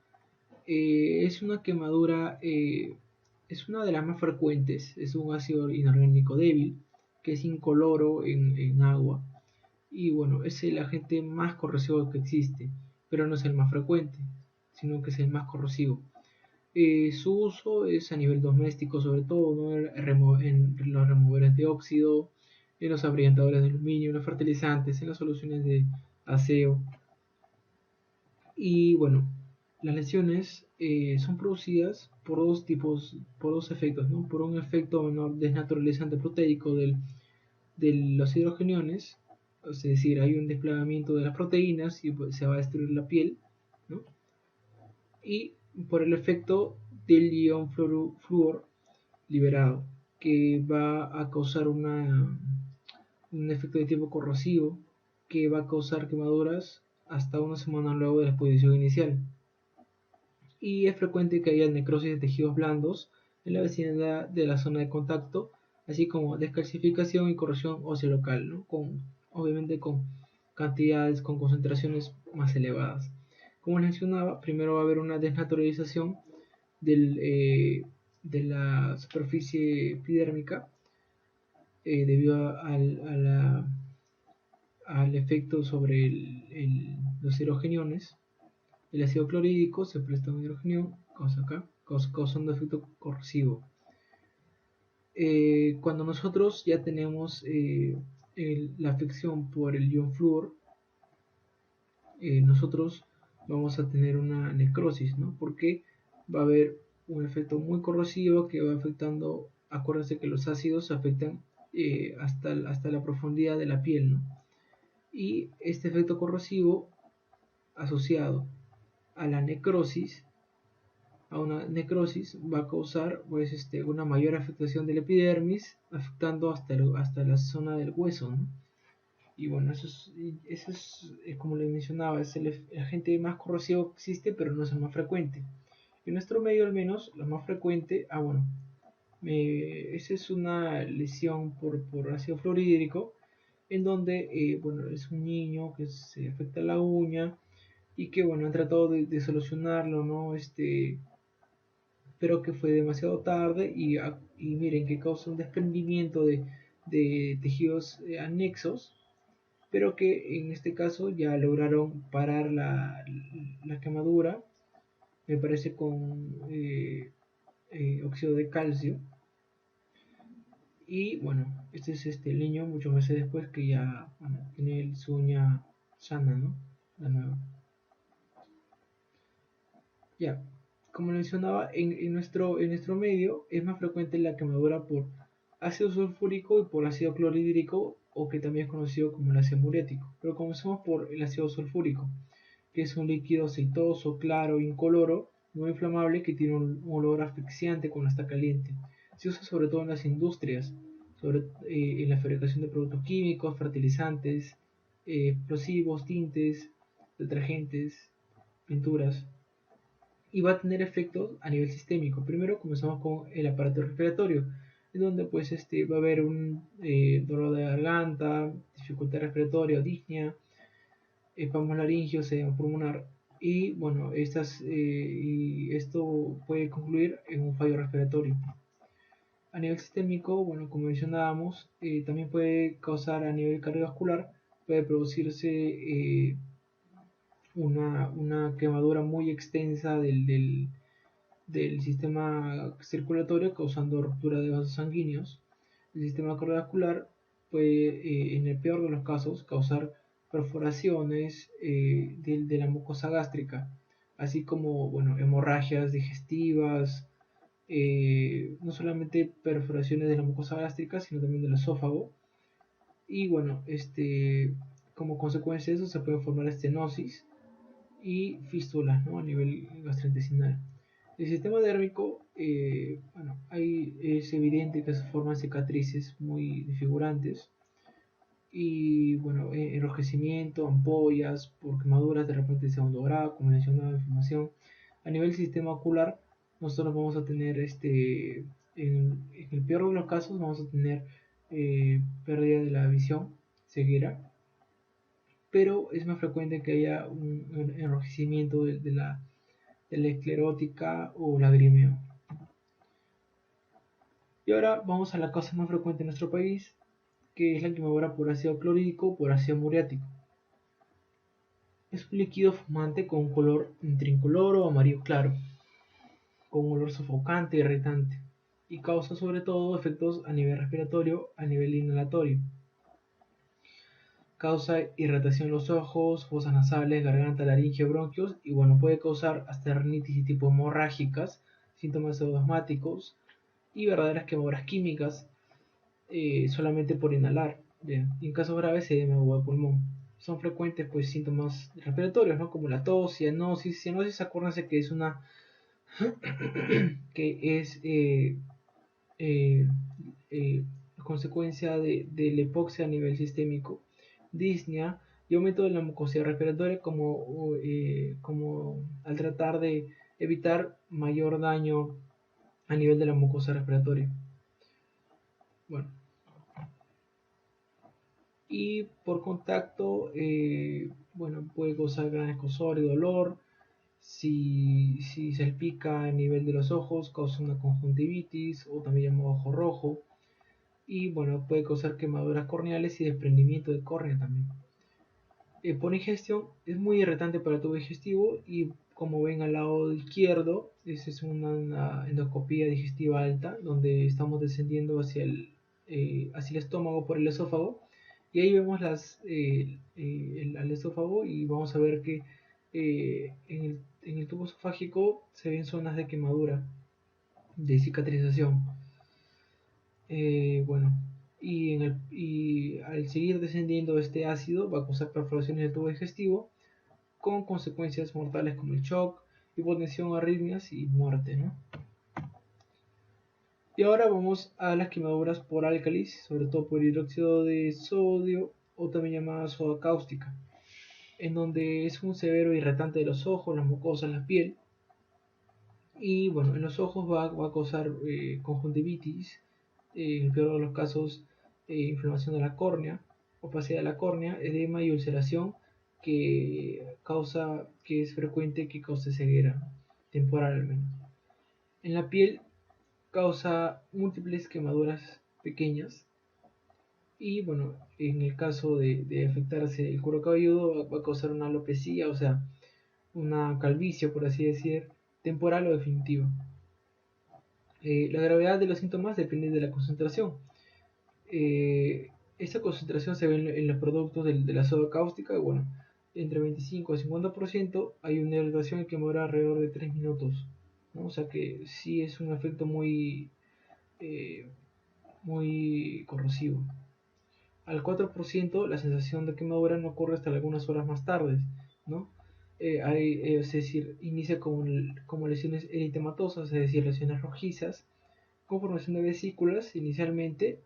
Speaker 1: es una quemadura, es una de las más frecuentes, es un ácido inorgánico débil que es incoloro en agua y bueno, es el agente más corrosivo que existe, pero no es el más frecuente, sino que es el más corrosivo. Su uso es a nivel doméstico, sobre todo, ¿no? En los removedores de óxido, en los abrillantadores de aluminio, en los fertilizantes, en las soluciones de aseo. Y bueno, las lesiones son producidas por dos efectos, ¿no? Por un efecto desnaturalizante proteico de los hidrogeniones, es decir, hay un desplegamiento de las proteínas y pues, se va a destruir la piel, ¿no? Y por el efecto del ion flúor liberado, que va a causar un efecto de tipo corrosivo que va a causar quemaduras hasta una semana luego de la exposición inicial. Y es frecuente que haya necrosis de tejidos blandos en la vecindad de la zona de contacto, así como descalcificación y corrosión ósea local, ¿no? Obviamente con cantidades, con concentraciones más elevadas. Como les mencionaba, primero va a haber una desnaturalización del, de la superficie epidérmica debido al efecto sobre los hidrogeniones. El ácido clorhídrico se presta a un hidrogenio, causando efecto corrosivo. Cuando nosotros ya tenemos la afección por el ion flúor, nosotros vamos a tener una necrosis, ¿no? Porque va a haber un efecto muy corrosivo que va afectando, acuérdense que los ácidos afectan hasta la profundidad de la piel, ¿no? Y este efecto corrosivo asociado a la necrosis, a una necrosis, va a causar pues, una mayor afectación del epidermis, afectando hasta la zona del hueso, ¿no? Y bueno, eso es como les mencionaba, es el agente más corrosivo que existe, pero no es el más frecuente. En nuestro medio al menos, lo más frecuente, bueno, esa es una lesión por ácido fluorhídrico, en donde, bueno, es un niño que se afecta la uña y que, bueno, han tratado de solucionarlo, ¿no? Pero que fue demasiado tarde y miren que causa un desprendimiento de tejidos anexos, pero que en este caso ya lograron parar la quemadura, me parece con óxido de calcio. Y bueno, este es el niño muchos meses después que ya bueno, tiene su uña sana, ¿no? La nueva. Ya, como mencionaba, en nuestro medio es más frecuente la quemadura por ácido sulfúrico y por ácido clorhídrico, o que también es conocido como el ácido muriático. Pero comencemos por el ácido sulfúrico, que es un líquido aceitoso, claro, incoloro, no inflamable, que tiene un olor asfixiante cuando está caliente. Se usa sobre todo en las industrias, en la fabricación de productos químicos, fertilizantes, explosivos, tintes, detergentes, pinturas, y va a tener efectos a nivel sistémico. Primero comenzamos con el aparato respiratorio, en donde pues va a haber un dolor de garganta, dificultad respiratoria, disnea, espasmos laringeos, edema pulmonar, y bueno, y esto puede concluir en un fallo respiratorio. A nivel sistémico, bueno, como mencionábamos, también puede causar a nivel cardiovascular, puede producirse una quemadura muy extensa del sistema circulatorio, causando ruptura de vasos sanguíneos. El sistema cardiovascular puede, en el peor de los casos, causar perforaciones de la mucosa gástrica, así como bueno, hemorragias digestivas, no solamente perforaciones de la mucosa gástrica, sino también del esófago. Y bueno, como consecuencia de eso se puede formar estenosis y fístulas, ¿no? A nivel gastrointestinal. El sistema dérmico, bueno, es evidente que se forman cicatrices muy desfigurantes y bueno, enrojecimiento, ampollas por quemaduras de repente de segundo grado, como mencionaba, inflamación. A nivel del sistema ocular, nosotros vamos a tener, en el peor de los casos, vamos a tener pérdida de la visión, ceguera, pero es más frecuente que haya un enrojecimiento de la esclerótica o lagrimeo. Y ahora vamos a la causa más frecuente en nuestro país, que es la quemadura por ácido clorhídrico o por ácido muriático. Es un líquido fumante con un color entre incoloro o amarillo claro, con un olor sofocante e irritante, y causa sobre todo efectos a nivel respiratorio, a nivel inhalatorio. Causa irritación en los ojos, fosas nasales, garganta, laringe, bronquios, y bueno, puede causar hasta rinitis y tipo hemorrágicas, síntomas pseudoasmáticos y verdaderas quemaduras químicas, solamente por inhalar. Bien. Y en casos graves edema de pulmón. Son frecuentes pues síntomas respiratorios, ¿no? Como la tos, cianosis. Cianosis, acuérdense que es una que es eh, eh, consecuencia de la hipoxia a nivel sistémico, disnea y aumento de la mucosidad respiratoria como al tratar de evitar mayor daño a nivel de la mucosa respiratoria. Bueno, y por contacto, bueno, puede causar gran escozor y dolor. Si salpica a nivel de los ojos, causa una conjuntivitis o también llamado ojo rojo. Y bueno, puede causar quemaduras corneales y desprendimiento de córnea también. Por ingestión es muy irritante para el tubo digestivo y como ven al lado izquierdo, esa es una endoscopía digestiva alta donde estamos descendiendo hacia el estómago por el esófago y ahí vemos al esófago y vamos a ver que en el tubo esofágico se ven zonas de quemadura, de cicatrización. Bueno, y al seguir descendiendo este ácido va a causar perforaciones del tubo digestivo con consecuencias mortales como el shock, hipotensión, arritmias y muerte, ¿no? Y ahora vamos a las quemaduras por álcalis, sobre todo por hidróxido de sodio o también llamada soda cáustica, en donde es un severo irritante de los ojos, las mucosas, la piel. Y bueno, en los ojos va a causar conjuntivitis, en el peor de los casos inflamación de la córnea, opacidad de la córnea, edema y ulceración que es frecuente que cause ceguera, temporal al menos. En la piel causa múltiples quemaduras pequeñas y bueno, en el caso de afectarse el cuero cabelludo va a causar una alopecia, o sea, una calvicie por así decir, temporal o definitiva. La gravedad de los síntomas depende de la concentración. Esta concentración se ve en los productos de la soda cáustica. Y bueno, entre 25 y 50% hay una irritación que demora alrededor de 3 minutos, ¿no? O sea que sí es un efecto eh, muy corrosivo. Al 4% la sensación de quemadura no ocurre hasta algunas horas más tarde, ¿no? Es decir, inicia como lesiones eritematosas, es decir, lesiones rojizas, con formación de vesículas inicialmente,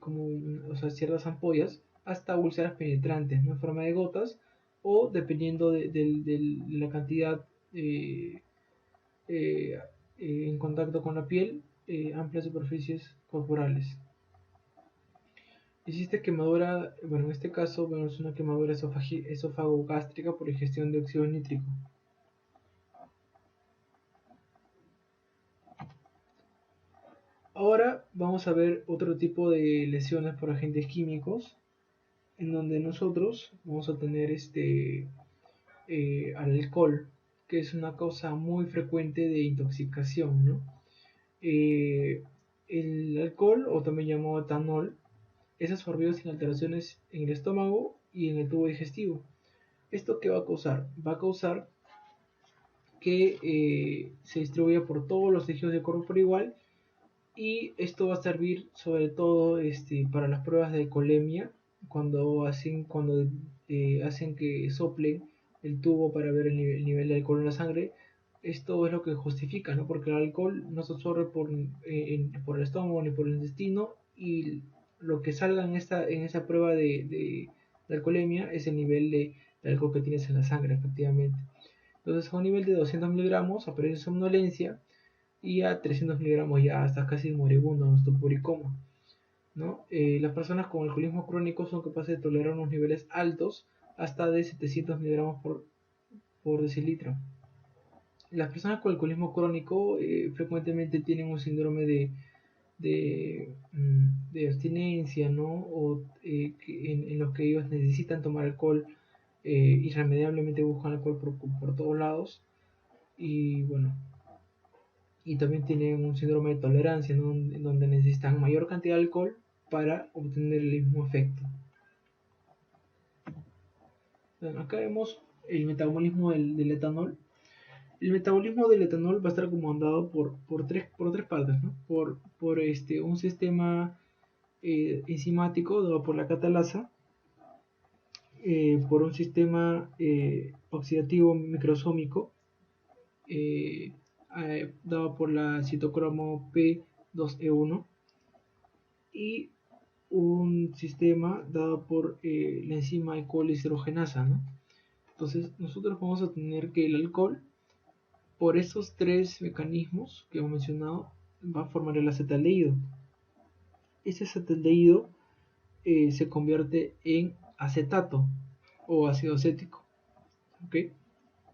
Speaker 1: o sea, ciertas ampollas, hasta úlceras penetrantes, ¿no? En forma de gotas, o dependiendo de la cantidad eh, en contacto con la piel, amplias superficies corporales. Existe quemadura, bueno, en este caso vemos una quemadura esófago-gástrica por ingestión de óxido nítrico. Ahora vamos a ver otro tipo de lesiones por agentes químicos, en donde nosotros vamos a tener al alcohol, que es una causa muy frecuente de intoxicación, ¿no? Eh, el alcohol, o también llamado etanol, es absorbido sin alteraciones en el estómago y en el tubo digestivo. ¿Esto qué va a causar? Va a causar que se distribuya por todos los tejidos del cuerpo por igual, y esto va a servir sobre todo para las pruebas de alcoholemia, cuando hacen que soplen el tubo para ver el nivel de alcohol en la sangre. Esto es lo que justifica, ¿no? Porque el alcohol no se absorbe por el estómago ni por el intestino, y lo que salga en esa prueba de alcoholemia es el nivel de alcohol que tienes en la sangre, efectivamente. Entonces, a un nivel de 200 miligramos aparece somnolencia, y a 300 miligramos ya estás casi moribundo en estupor y coma, ¿no? Las personas con alcoholismo crónico son capaces de tolerar unos niveles altos, hasta de 700 miligramos por decilitro. Las personas con alcoholismo crónico frecuentemente tienen un síndrome de abstinencia, ¿no? O en los que ellos necesitan tomar alcohol, irremediablemente buscan alcohol por todos lados. Y bueno, y también tienen un síndrome de tolerancia, ¿no? En donde necesitan mayor cantidad de alcohol para obtener el mismo efecto. Bueno, acá vemos el metabolismo del etanol. El metabolismo del etanol va a estar comandado por tres partes, ¿no? Por un sistema enzimático dado por la catalasa, por un sistema oxidativo microsómico eh, dado por la citocromo P2E1, y un sistema dado por la enzima E. coli hidrogenasa, ¿no? Entonces nosotros vamos a tener que el alcohol, por esos tres mecanismos que hemos mencionado, va a formar el acetaldehído. Ese acetaldehído se convierte en acetato o ácido acético, ¿ok?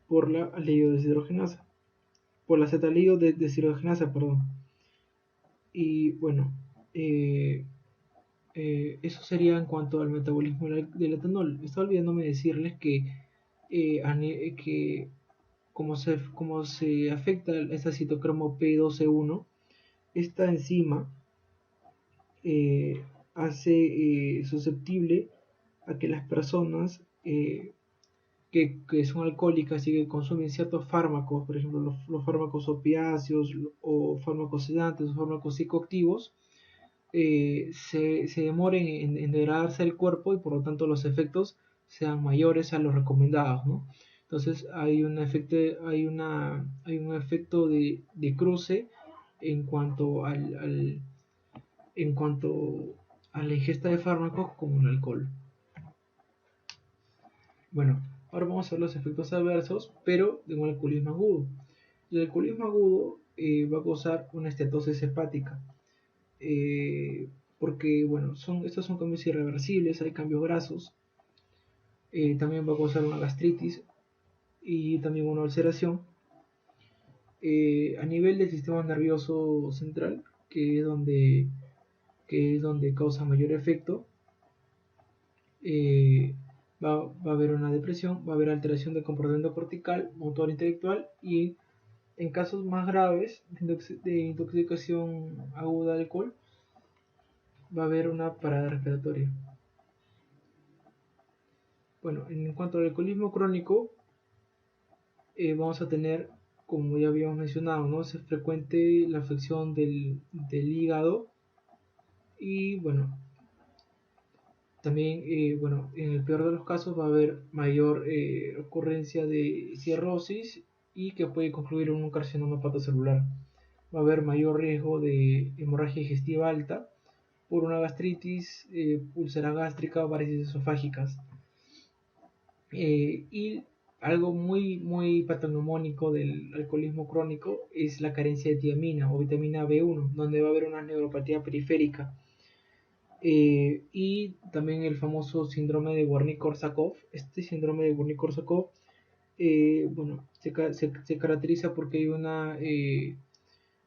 Speaker 1: Por la aldehído deshidrogenasa, por la acetaldehído deshidrogenasa, perdón. Y bueno, eso sería en cuanto al metabolismo del etanol. Estaba olvidándome decirles que como se afecta esta citocromo P12E1, esta enzima hace susceptible a que las personas que son alcohólicas y que consumen ciertos fármacos, por ejemplo los fármacos opiáceos o fármacos sedantes o fármacos psicoactivos, se demoren en degradarse el cuerpo, y por lo tanto los efectos sean mayores a los recomendados, ¿no? Entonces hay un efecto de cruce en cuanto a la ingesta de fármacos con el alcohol. Bueno, ahora vamos a ver los efectos adversos, pero de un alcoholismo agudo. El alcoholismo agudo va a causar una estetosis hepática, porque bueno, estos son cambios irreversibles, hay cambios grasos. También va a causar una gastritis y también una ulceración. A nivel del sistema nervioso central, que es donde causa mayor efecto, va a haber una depresión, va a haber alteración del comportamiento cortical, motor, intelectual, y en casos más graves de intoxicación aguda de alcohol, va a haber una parada respiratoria. Bueno, en cuanto al alcoholismo crónico, vamos a tener, como ya habíamos mencionado, ¿no? Es frecuente la afección del hígado, y bueno, también, bueno, en el peor de los casos va a haber mayor ocurrencia de cirrosis, y que puede concluir en un carcinoma hepatocelular. Va a haber mayor riesgo de hemorragia digestiva alta por una gastritis, úlcera gástrica o varices esofágicas. Y algo muy, muy patognomónico del alcoholismo crónico es la carencia de tiamina o vitamina B1, donde va a haber una neuropatía periférica. Y también el famoso síndrome de Wernicke-Korsakoff. Este síndrome de Wernicke-Korsakoff, bueno, se caracteriza porque hay una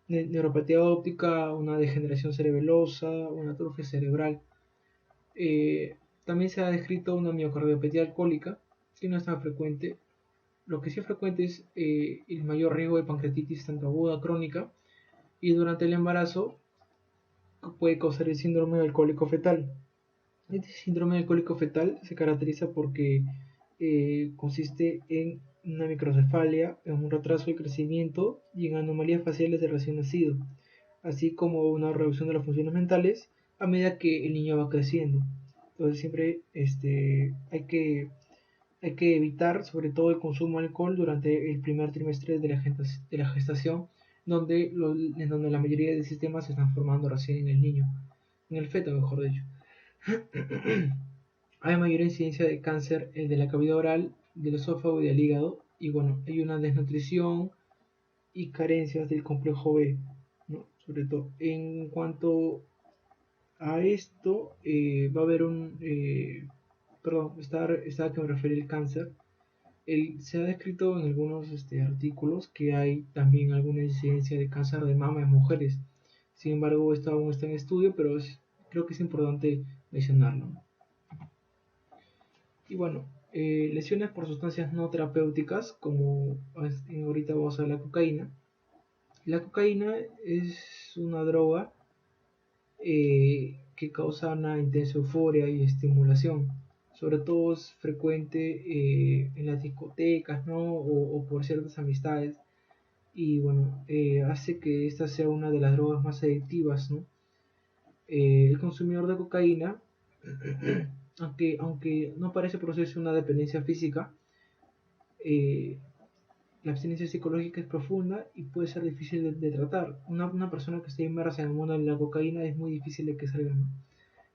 Speaker 1: neuropatía óptica, una degeneración cerebelosa, una atrofia cerebral. También se ha descrito una miocardiopatía alcohólica, que no es tan frecuente. Lo que sí es frecuente es el mayor riesgo de pancreatitis, tanto aguda como crónica, y durante el embarazo puede causar el síndrome alcohólico fetal. Este síndrome alcohólico fetal se caracteriza porque consiste en una microcefalia, en un retraso de crecimiento y en anomalías faciales del recién nacido, así como una reducción de las funciones mentales a medida que el niño va creciendo. Entonces siempre hay que evitar sobre todo el consumo de alcohol durante el primer trimestre de la gestación, en donde la mayoría de sistemas se están formando recién en el niño, en el feto mejor dicho. Hay mayor incidencia de cáncer de la cavidad oral, del esófago y del hígado, y bueno, hay una desnutrición y carencias del complejo B, ¿no? Sobre todo. En cuanto a esto, va a haber perdón, estaba que me refiere al cáncer. Se ha descrito en algunos artículos que hay también alguna incidencia de cáncer de mama en mujeres. Sin embargo, esto aún está en estudio, pero creo que es importante mencionarlo. Y bueno, lesiones por sustancias no terapéuticas, como ahorita vamos a ver la cocaína. La cocaína es una droga que causa una intensa euforia y estimulación. Sobre todo es frecuente en las discotecas, ¿no? O por ciertas amistades. Y bueno, hace que esta sea una de las drogas más adictivas, ¿no? El consumidor de cocaína, aunque no parece producirse una dependencia física, eh, la abstinencia psicológica es profunda y puede ser difícil de tratar. Una persona que esté inmersa en el mundo de la cocaína es muy difícil de que salga, ¿no?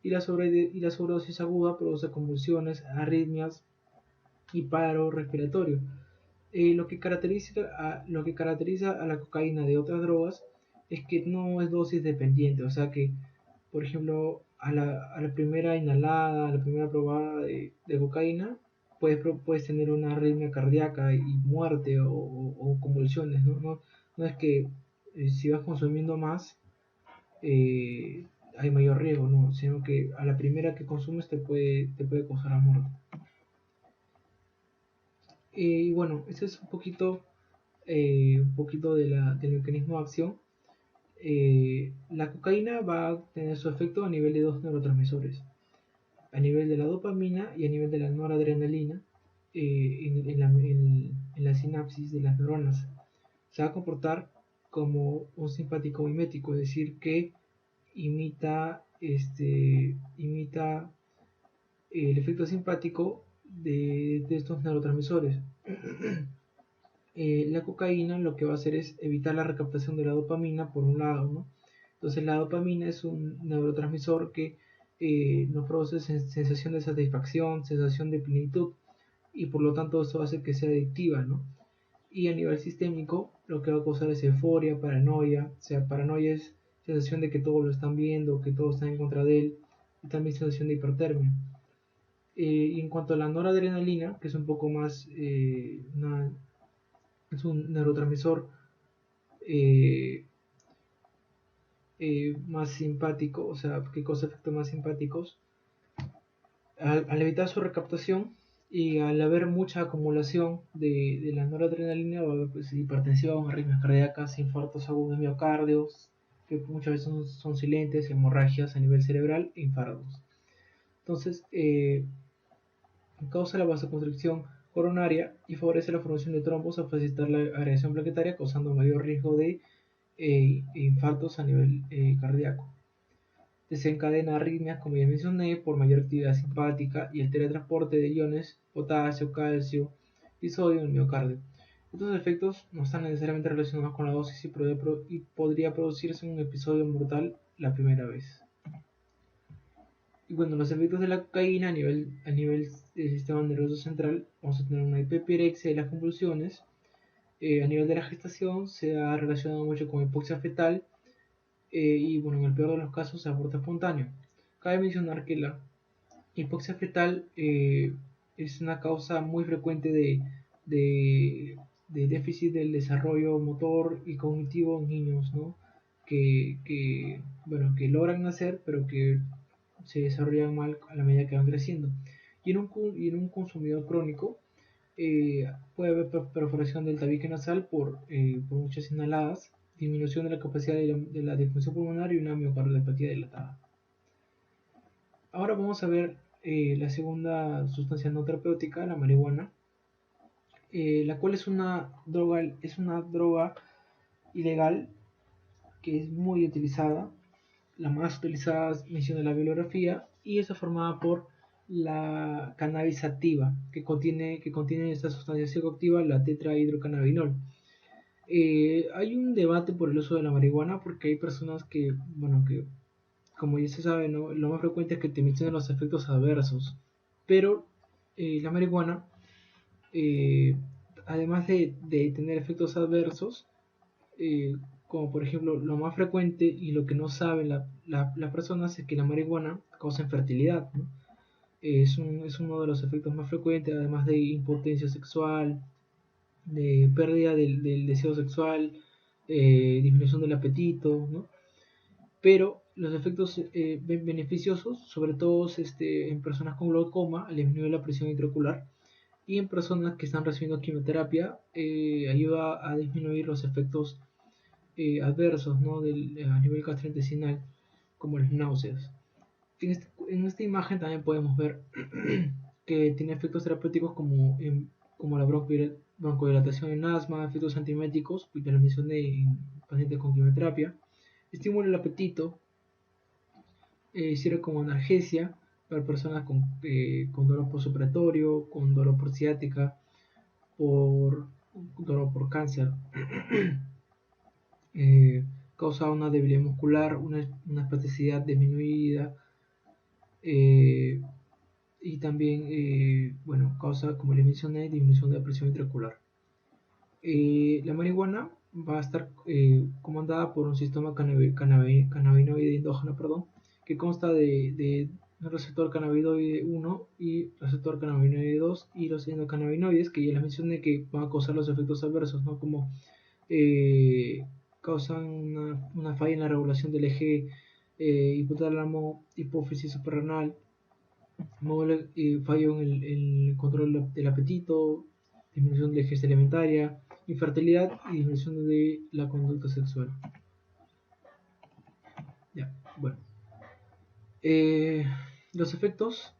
Speaker 1: Y la sobredosis aguda produce convulsiones, arritmias y paro respiratorio. Lo que caracteriza a la cocaína de otras drogas es que no es dosis dependiente, o sea que, por ejemplo, a la primera inhalada, a la primera probada de cocaína, puedes tener una arritmia cardíaca y muerte o convulsiones, ¿no? No es que si vas consumiendo más, eh, hay mayor riesgo, ¿no? Sino que a la primera que consumes te puede causar la muerte. Y bueno, ese es un poquito del mecanismo de acción. La cocaína va a tener su efecto a nivel de dos neurotransmisores, a nivel de la dopamina y a nivel de la noradrenalina, en la sinapsis de las neuronas. Se va a comportar como un simpático mimético, es decir, que imita el efecto simpático de estos neurotransmisores. La cocaína lo que va a hacer es evitar la recaptación de la dopamina por un lado, ¿no? Entonces la dopamina es un neurotransmisor que nos produce sensación de satisfacción, sensación de plenitud y por lo tanto eso hace que sea adictiva, ¿no? Y a nivel sistémico lo que va a causar es euforia, paranoia, o sea, paranoia es sensación de que todos lo están viendo, que todos están en contra de él, y también sensación de hipertermia. Y en cuanto a la noradrenalina, que es un poco más, es un neurotransmisor eh, más simpático, o sea, que causa efectos más simpáticos, al evitar su recaptación y al haber mucha acumulación de la noradrenalina, va a haber pues, hipertensión, arritmias cardíacas, infartos agudos de miocardio, que muchas veces son silentes, hemorragias a nivel cerebral e infartos. Entonces, causa la vasoconstricción coronaria y favorece la formación de trombos al facilitar la agregación plaquetaria, causando mayor riesgo de infartos a nivel cardíaco. Desencadena arritmias, como ya mencioné, por mayor actividad simpática y el teletransporte de iones potasio, calcio y sodio en el miocardio. Estos efectos no están necesariamente relacionados con la dosis y podría producirse un episodio mortal la primera vez. Y bueno, los efectos de la cocaína a nivel del sistema nervioso central, vamos a tener una hiperpirexia y las convulsiones. A nivel de la gestación se ha relacionado mucho con hipoxia fetal y bueno, en el peor de los casos, aborto espontáneo. Cabe mencionar que la hipoxia fetal es una causa muy frecuente de déficit del desarrollo motor y cognitivo en niños, ¿no? Bueno, que logran nacer, pero que se desarrollan mal a la medida que van creciendo. Y en un consumidor crónico puede haber perforación del tabique nasal por muchas inhaladas, disminución de la capacidad de la disfunción pulmonar y una miocardiopatía dilatada. Ahora vamos a ver la segunda sustancia no terapéutica, la marihuana. la cual es una droga ilegal que es muy utilizada. La más utilizada menciona la bibliografía y está formada por la cannabis sativa, que contiene esta sustancia psicoactiva, la tetrahidrocannabinol. Hay un debate por el uso de la marihuana porque hay personas que, bueno, que como ya se sabe, ¿no? Lo más frecuente es que te mencionen los efectos adversos, pero la marihuana, eh, además de tener efectos adversos, eh, como por ejemplo lo más frecuente y lo que no saben las personas es que la marihuana causa infertilidad, ¿no? Es uno de los efectos más frecuentes, además de impotencia sexual, de pérdida del deseo sexual, disminución del apetito, ¿no? Pero los efectos beneficiosos, sobre todo en personas con glaucoma, al disminuir la presión intraocular, y en personas que están recibiendo quimioterapia, ayuda a disminuir los efectos adversos, ¿no? A nivel gastrointestinal, como las náuseas. En esta imagen también podemos ver que tiene efectos terapéuticos como la broncodilatación en asma, efectos antieméticos, que la mencioné en pacientes con quimioterapia, estimula el apetito, sirve como analgesia para personas con dolor postoperatorio, con dolor por ciática, por dolor por cáncer. eh, Causa una debilidad muscular, una espasticidad disminuida, eh, y también, bueno, causa, como les mencioné, disminución de la presión intraocular. La marihuana va a estar comandada por un sistema cannabinoide endógeno, perdón, que consta de un receptor cannabinoide 1 y receptor cannabinoide 2 y los endocannabinoides, que ya les mencioné que van a causar los efectos adversos, ¿no? Como causan una falla en la regulación del eje hipotálamo, hipófisis suprarrenal, fallo en el control del apetito, disminución de la ingesta alimentaria, infertilidad y disminución de la conducta sexual. Ya, bueno. Eh, los efectos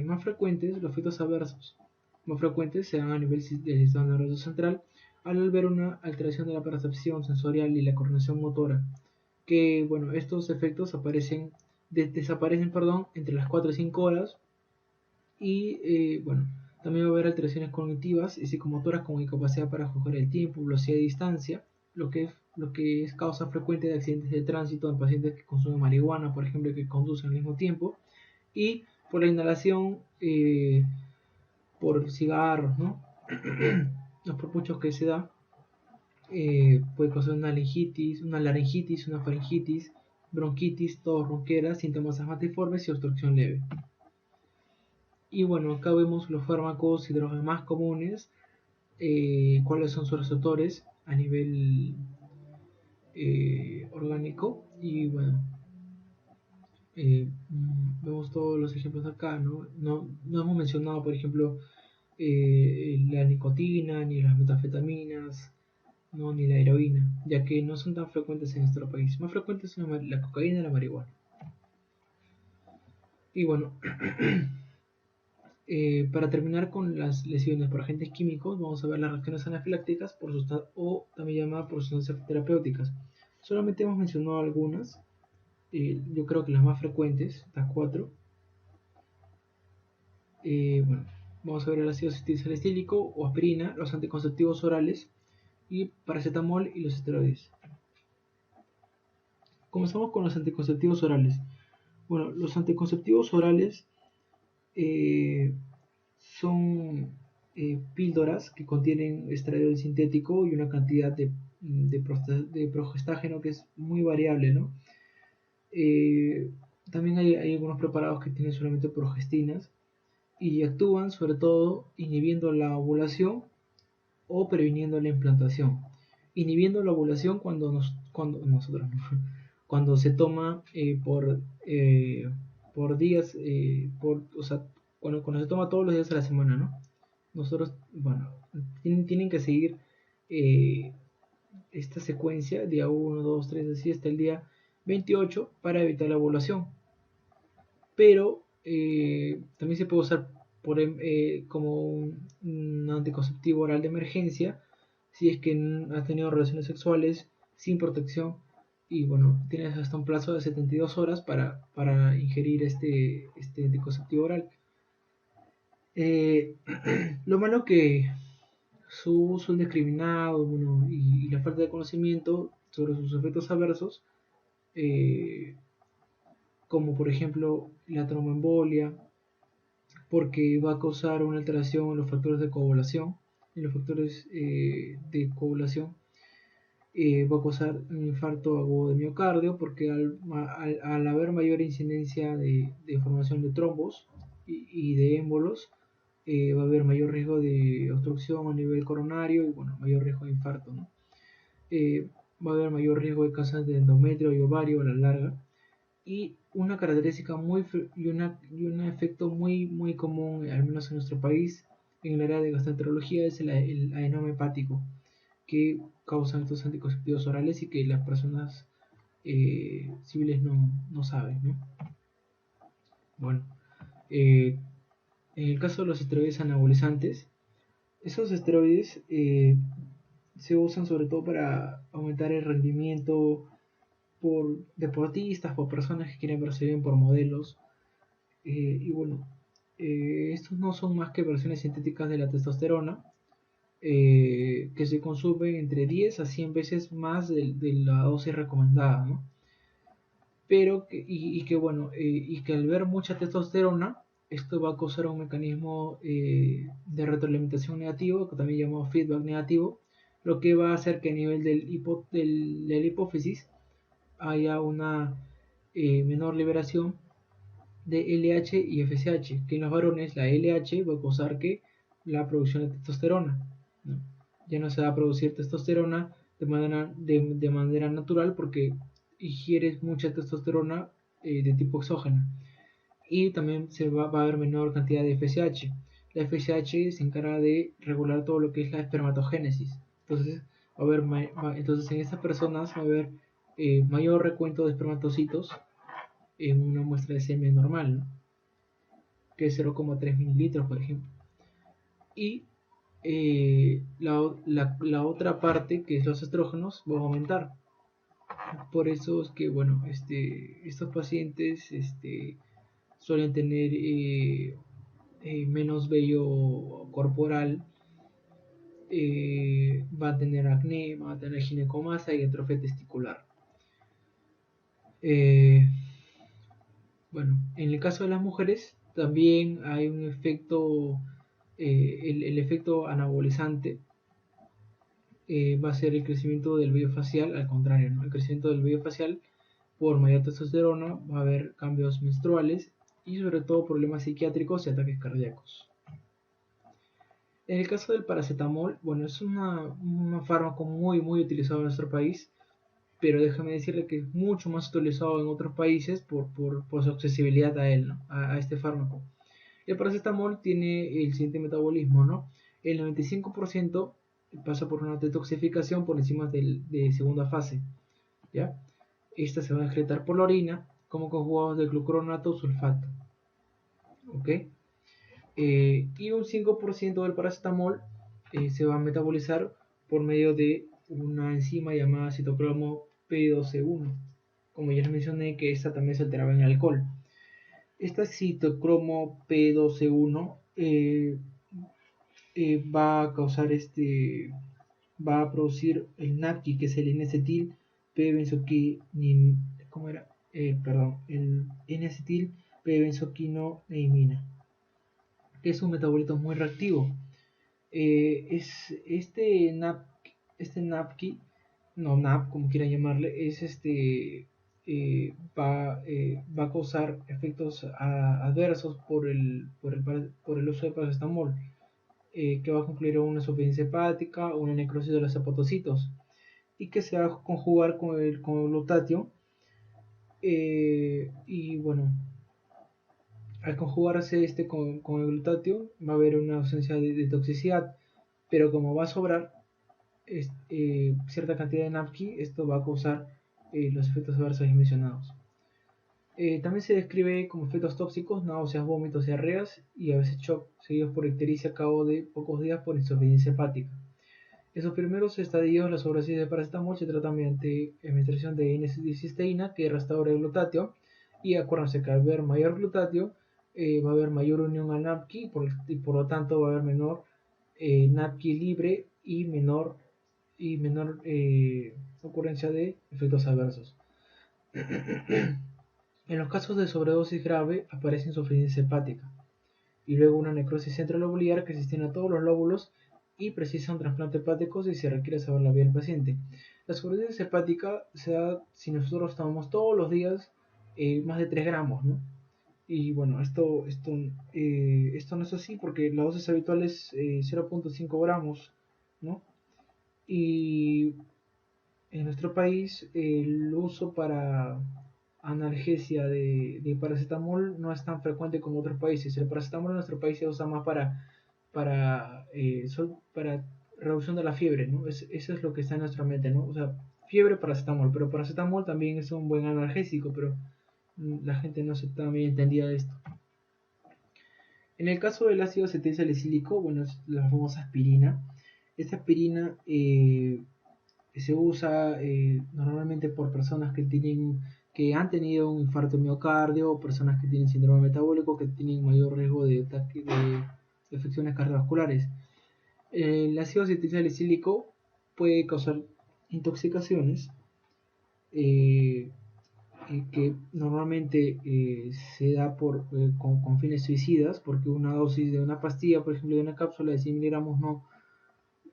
Speaker 1: más frecuentes, los efectos adversos más frecuentes se dan a nivel del sistema nervioso central al ver una alteración de la percepción sensorial y la coordinación motora, que bueno, estos efectos desaparecen, perdón, entre las 4 y 5 horas y bueno, también va a haber alteraciones cognitivas y psicomotoras con incapacidad para juzgar el tiempo, velocidad y distancia, lo que es causa frecuente de accidentes de tránsito en pacientes que consumen marihuana, por ejemplo, que conducen al mismo tiempo, y por la inhalación por cigarros, ¿no? Los por muchos que se da, puede causar una laringitis, una faringitis, bronquitis, tos, ronquera, síntomas asmatiformes y obstrucción leve. Y bueno, acá vemos los fármacos y drogas más comunes, cuáles son sus receptores a nivel orgánico. Y bueno, vemos todos los ejemplos acá, ¿no? No hemos mencionado, por ejemplo, la nicotina, ni las metafetaminas, ¿no? Ni la heroína, ya que no son tan frecuentes en nuestro país. Más frecuentes son la cocaína y la marihuana. Y bueno, para terminar con las lesiones por agentes químicos, vamos a ver las reacciones anafilácticas o también llamadas por sustancias terapéuticas. Solamente hemos mencionado algunas, yo creo que las más frecuentes, las cuatro. Bueno, vamos a ver el ácido acetilsalicílico o aspirina, los anticonceptivos orales y paracetamol y los esteroides. Comenzamos con los anticonceptivos orales. Bueno, los anticonceptivos orales son píldoras que contienen estradiol sintético y una cantidad de progestágeno que es muy variable, ¿no? Eh, También hay algunos preparados que tienen solamente progestinas y actúan sobre todo inhibiendo la ovulación o previniendo la implantación. Inhibiendo la ovulación cuando se toma por días, o sea, cuando se toma todos los días de la semana, ¿no? Nosotros, bueno, tienen que seguir eh, esta secuencia, día 1, 2, 3, así hasta el día 28 para evitar la ovulación. Pero también se puede usar como un anticonceptivo oral de emergencia si es que has tenido relaciones sexuales sin protección y bueno, tienes hasta un plazo de 72 horas para ingerir este anticonceptivo oral. Lo malo que su uso indiscriminado, bueno, y la falta de conocimiento sobre sus efectos adversos, eh, como por ejemplo la tromboembolia, porque va a causar una alteración en los factores de coagulación, va a causar un infarto agudo de miocardio, porque al haber mayor incidencia de formación de trombos y de émbolos, va a haber mayor riesgo de obstrucción a nivel coronario y bueno, mayor riesgo de infarto, ¿no? Eh, Va a haber mayor riesgo de cáncer de endometrio y ovario a la larga. Y una característica y un efecto muy común, al menos en nuestro país, en el área de gastroenterología, es el adenoma hepático, que causan estos anticonceptivos orales y que las personas civiles no saben, ¿no? Bueno, en el caso de los esteroides anabolizantes, esos esteroides se usan sobre todo para aumentar el rendimiento por deportistas, por personas que quieren verse bien, por modelos. Y bueno, estos no son más que versiones sintéticas de la testosterona, que se consumen entre 10 a 100 veces más de la dosis recomendada, ¿no? Pero que bueno, y que al ver mucha testosterona, esto va a causar un mecanismo de retroalimentación negativo, que también llamamos feedback negativo, lo que va a hacer que a nivel de la hipófisis haya una menor liberación de LH y FSH, que en los varones la LH va a causar que la producción de testosterona, ¿no? Ya no se va a producir testosterona de manera natural porque ingieres mucha testosterona de tipo exógena, y también va a haber menor cantidad de FSH. La FSH se encarga de regular todo lo que es la espermatogénesis. Entonces, entonces en estas personas va a haber mayor recuento de espermatocitos en una muestra de semen normal, ¿no? Que es 0,3 mililitros, por ejemplo. Y la otra parte, que es los estrógenos, va a aumentar. Por eso es que, bueno, estos pacientes suelen tener menos vello corporal, va a tener acné, va a tener ginecomasa y atrofia testicular. Eh, bueno, en el caso de las mujeres también hay un efecto, el efecto anabolizante va a ser el crecimiento del vello facial, al contrario, ¿no? El crecimiento del vello facial por mayor testosterona, va a haber cambios menstruales y sobre todo problemas psiquiátricos y ataques cardíacos. En el caso del paracetamol, bueno, es un fármaco muy utilizado en nuestro país, pero déjame decirle que es mucho más utilizado en otros países por su accesibilidad a él, ¿no? A este fármaco. El paracetamol tiene el siguiente metabolismo, ¿no? El 95% pasa por una detoxificación por enzimas de segunda fase, ¿ya? Esta se va a excretar por la orina como conjugados de glucronato o sulfato, ¿ok? Y un 5% del paracetamol se va a metabolizar por medio de una enzima llamada citocromo P12-1. Como ya les mencioné, que esta también se alteraba en alcohol. Esta citocromo P12-1 va a causar va a producir el NAPQI, que es el N-acetil P-benzoquinina, ¿cómo era? Perdón, el N-acetil P-benzoquinoneimina, que es un metabolito muy reactivo. Es este NAPQI, no NAP, como quieran llamarle, va a causar efectos adversos por el uso de paracetamol, que va a concluir una insuficiencia hepática o una necrosis de los hepatocitos, y que se va a conjugar con el glutatión, y bueno, al conjugarse con el glutatión va a haber una ausencia de toxicidad, pero como va a sobrar cierta cantidad de NAPQI, esto va a causar los efectos adversos mencionados. También se describe como efectos tóxicos, náuseas, vómitos, diarreas y a veces shock, seguidos por ictericia a cabo de pocos días por insuficiencia hepática. En sus primeros estadios, la sobredosis de paracetamol se trata mediante administración de N-cisteína que restaura el glutatio. Y acuérdense que al haber mayor glutatio, va a haber mayor unión a NAPQI y por lo tanto va a haber menor NAPQI libre y menor ocurrencia de efectos adversos. En los casos de sobredosis grave aparece insuficiencia hepática y luego una necrosis centralobular que se extiende a todos los lóbulos y precisa un trasplante hepático si se requiere saber la vida del paciente. La sobredosis hepática se da si nosotros tomamos todos los días más de 3 gramos, ¿no? Y bueno, esto no es así porque la dosis habitual es 0.5 gramos, ¿no? Y en nuestro país el uso para analgesia de paracetamol no es tan frecuente como en otros países. El paracetamol en nuestro país se usa más para reducción de la fiebre, ¿no? Eso es lo que está en nuestra mente, ¿no? O sea, fiebre, paracetamol, pero paracetamol también es un buen analgésico, pero la gente no se está bien entendida de esto. En el caso del ácido acetilsalicílico, bueno, es la famosa aspirina. Esta aspirina se usa normalmente por personas que han tenido un infarto miocardio o personas que tienen síndrome metabólico que tienen mayor riesgo de afecciones cardiovasculares. El ácido acetilsalicílico puede causar intoxicaciones eh, que normalmente se da con fines suicidas, porque una dosis de una pastilla, por ejemplo de una cápsula de 100 miligramos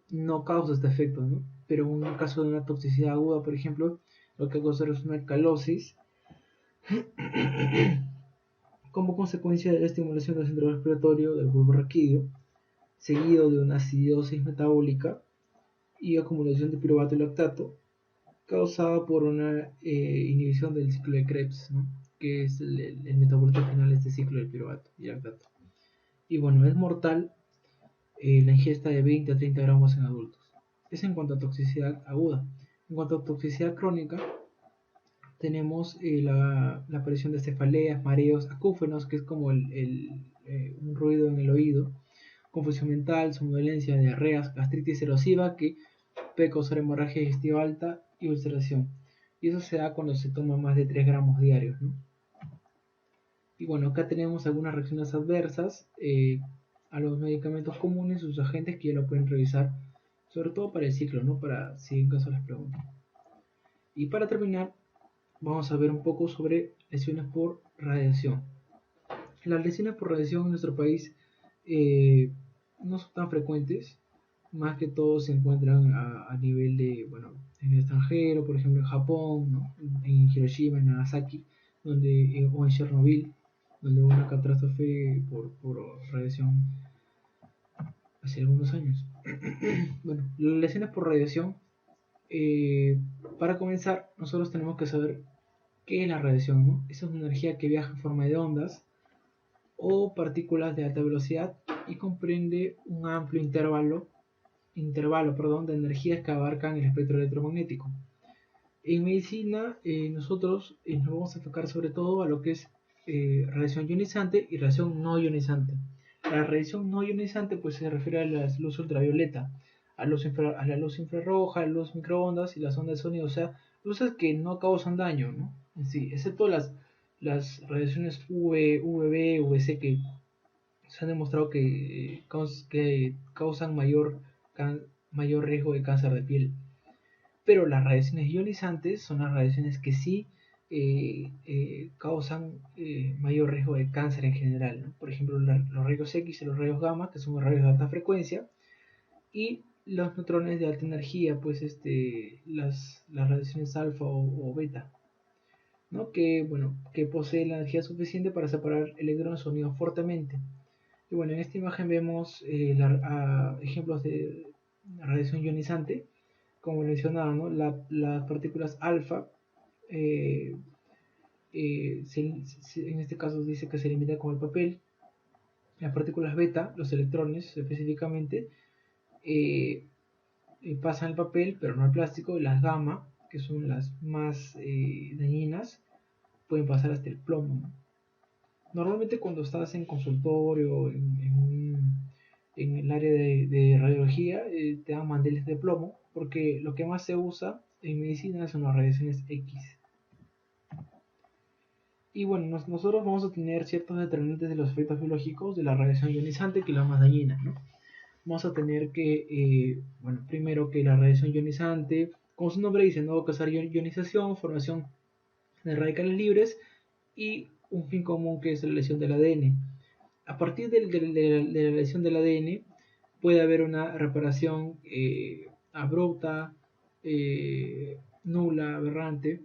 Speaker 1: no causa este efecto, ¿no? Pero en un caso de una toxicidad aguda, por ejemplo, lo que causa es una alcalosis como consecuencia de la estimulación del centro respiratorio del bulbo raquídeo, seguido de una acidosis metabólica y acumulación de piruvato y lactato, causada por una inhibición del ciclo de Krebs, ¿no? Que es el metabolito final de este ciclo del piruvato y lactato. Y bueno, es mortal la ingesta de 20 a 30 gramos en adultos. Es en cuanto a toxicidad aguda. En cuanto a toxicidad crónica, tenemos la aparición de cefaleas, mareos, acúfenos, que es como un ruido en el oído, confusión mental, somnolencia, diarreas, gastritis erosiva, que puede causar hemorragia digestiva alta y ulceración. Y eso se da cuando se toma más de 3 gramos diarios, ¿no? Y bueno, acá tenemos algunas reacciones adversas a los medicamentos comunes, sus agentes que ya lo pueden revisar, sobre todo para el ciclo, ¿no? Para si en caso les preguntan. Y para terminar, vamos a ver un poco sobre lesiones por radiación. Las lesiones por radiación en nuestro país no son tan frecuentes, más que todo se encuentran a nivel de, bueno, en el extranjero, por ejemplo en Japón, ¿no? En Hiroshima, en Nagasaki, o en Chernobyl, donde hubo una catástrofe por radiación hace algunos años. Bueno, las lesiones por radiación, eh, para comenzar, nosotros tenemos que saber qué es la radiación, ¿no? Esa es una energía que viaja en forma de ondas o partículas de alta velocidad y comprende un amplio intervalo de energías que abarcan el espectro electromagnético. En medicina, nosotros nos vamos a enfocar sobre todo a lo que es radiación ionizante y radiación no ionizante. La radiación no ionizante pues se refiere a la luz ultravioleta, a la luz infrarroja, a la luz microondas y las ondas de sonido, o sea, luces que no causan daño, ¿no? Sí, excepto las radiaciones UV, UVB, UVC que se han demostrado que causan mayor riesgo de cáncer de piel. Pero las radiaciones ionizantes son las radiaciones que sí causan mayor riesgo de cáncer en general, ¿no? Por ejemplo, los rayos X y los rayos gamma, que son rayos de alta frecuencia, y los neutrones de alta energía, pues las radiaciones alfa o beta, ¿no? Que poseen la energía suficiente para separar electrones unidos fuertemente. Y bueno, en esta imagen vemos ejemplos de radiación ionizante, como mencionaba, ¿no? Las partículas alfa, eh, en este caso dice que se limita con el papel. Las partículas beta, los electrones específicamente, eh, pasan el papel, pero no el plástico. Las gamma, que son las más dañinas, pueden pasar hasta el plomo, ¿no? Normalmente cuando estás en consultorio, en el área de radiología, te dan mandiles de plomo, porque lo que más se usa en medicina son las radiaciones X. Y bueno, nosotros vamos a tener ciertos determinantes de los efectos biológicos de la radiación ionizante, que es la más dañina, ¿no? Vamos a tener que, bueno, primero que la radiación ionizante, como su nombre dice, no va a causar ionización, formación de radicales libres y un fin común que es la lesión del ADN. A partir de la lesión del ADN puede haber una reparación abrupta, nula, aberrante,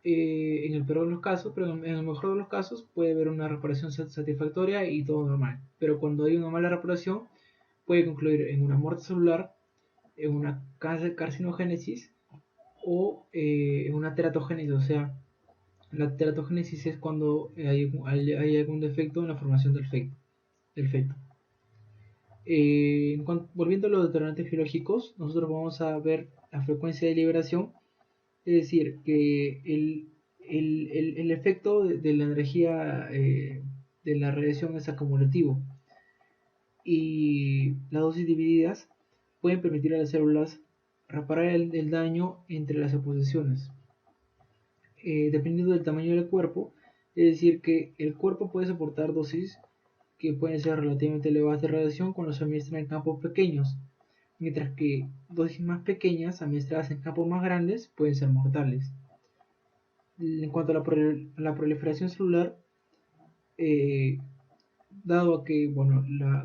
Speaker 1: en el peor de los casos, pero en el mejor de los casos puede haber una reparación satisfactoria y todo normal. Pero cuando hay una mala reparación, puede concluir en una muerte celular, en una carcinogénesis o en una teratogénesis. O sea, la teratogénesis es cuando hay algún defecto en la formación del feto. Volviendo a los determinantes biológicos, nosotros vamos a ver la frecuencia de liberación, es decir, que el efecto de la energía de la radiación es acumulativo y las dosis divididas pueden permitir a las células reparar el daño entre las exposiciones. Dependiendo del tamaño del cuerpo, es decir, que el cuerpo puede soportar dosis que pueden ser relativamente elevadas de radiación cuando se administran en campos pequeños, mientras que dosis más pequeñas administradas en campos más grandes pueden ser mortales. En cuanto a la proliferación celular, eh, dado a que, bueno,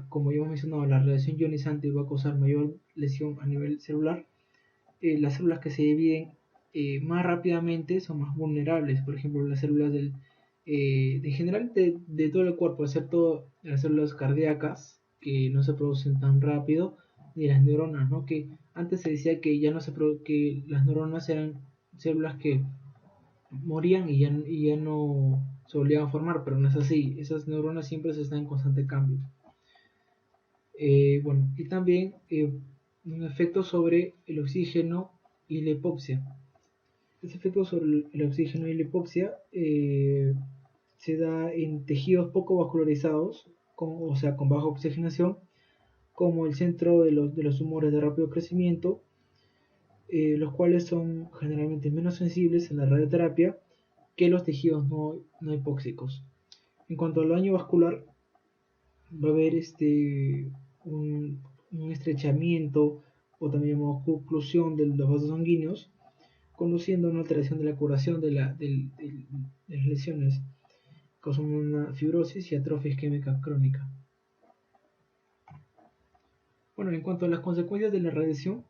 Speaker 1: como ya hemos mencionado, la radiación ionizante va a causar mayor lesión a nivel celular, las células que se dividen más rápidamente son más vulnerables. Por ejemplo, las células en general de todo el cuerpo, excepto las células cardíacas, que no se producen tan rápido, ni las neuronas, ¿no? Que antes se decía que ya no que las neuronas eran células que morían y ya no se volvían a formar, pero no es así. Esas neuronas siempre están en constante cambio. Bueno, y también un efecto sobre el oxígeno y la hipoxia. Este efecto sobre el oxígeno y la hipoxia se da en tejidos poco vascularizados, o sea, con baja oxigenación, como el centro de los tumores de rápido crecimiento, los cuales son generalmente menos sensibles a la radioterapia que los tejidos no hipóxicos. En cuanto al daño vascular, va a haber un estrechamiento o también llamado oclusión de los vasos sanguíneos, conduciendo a una alteración de la curación de las lesiones, causando una fibrosis y atrofia isquémica crónica. Bueno, en cuanto a las consecuencias de la radiación,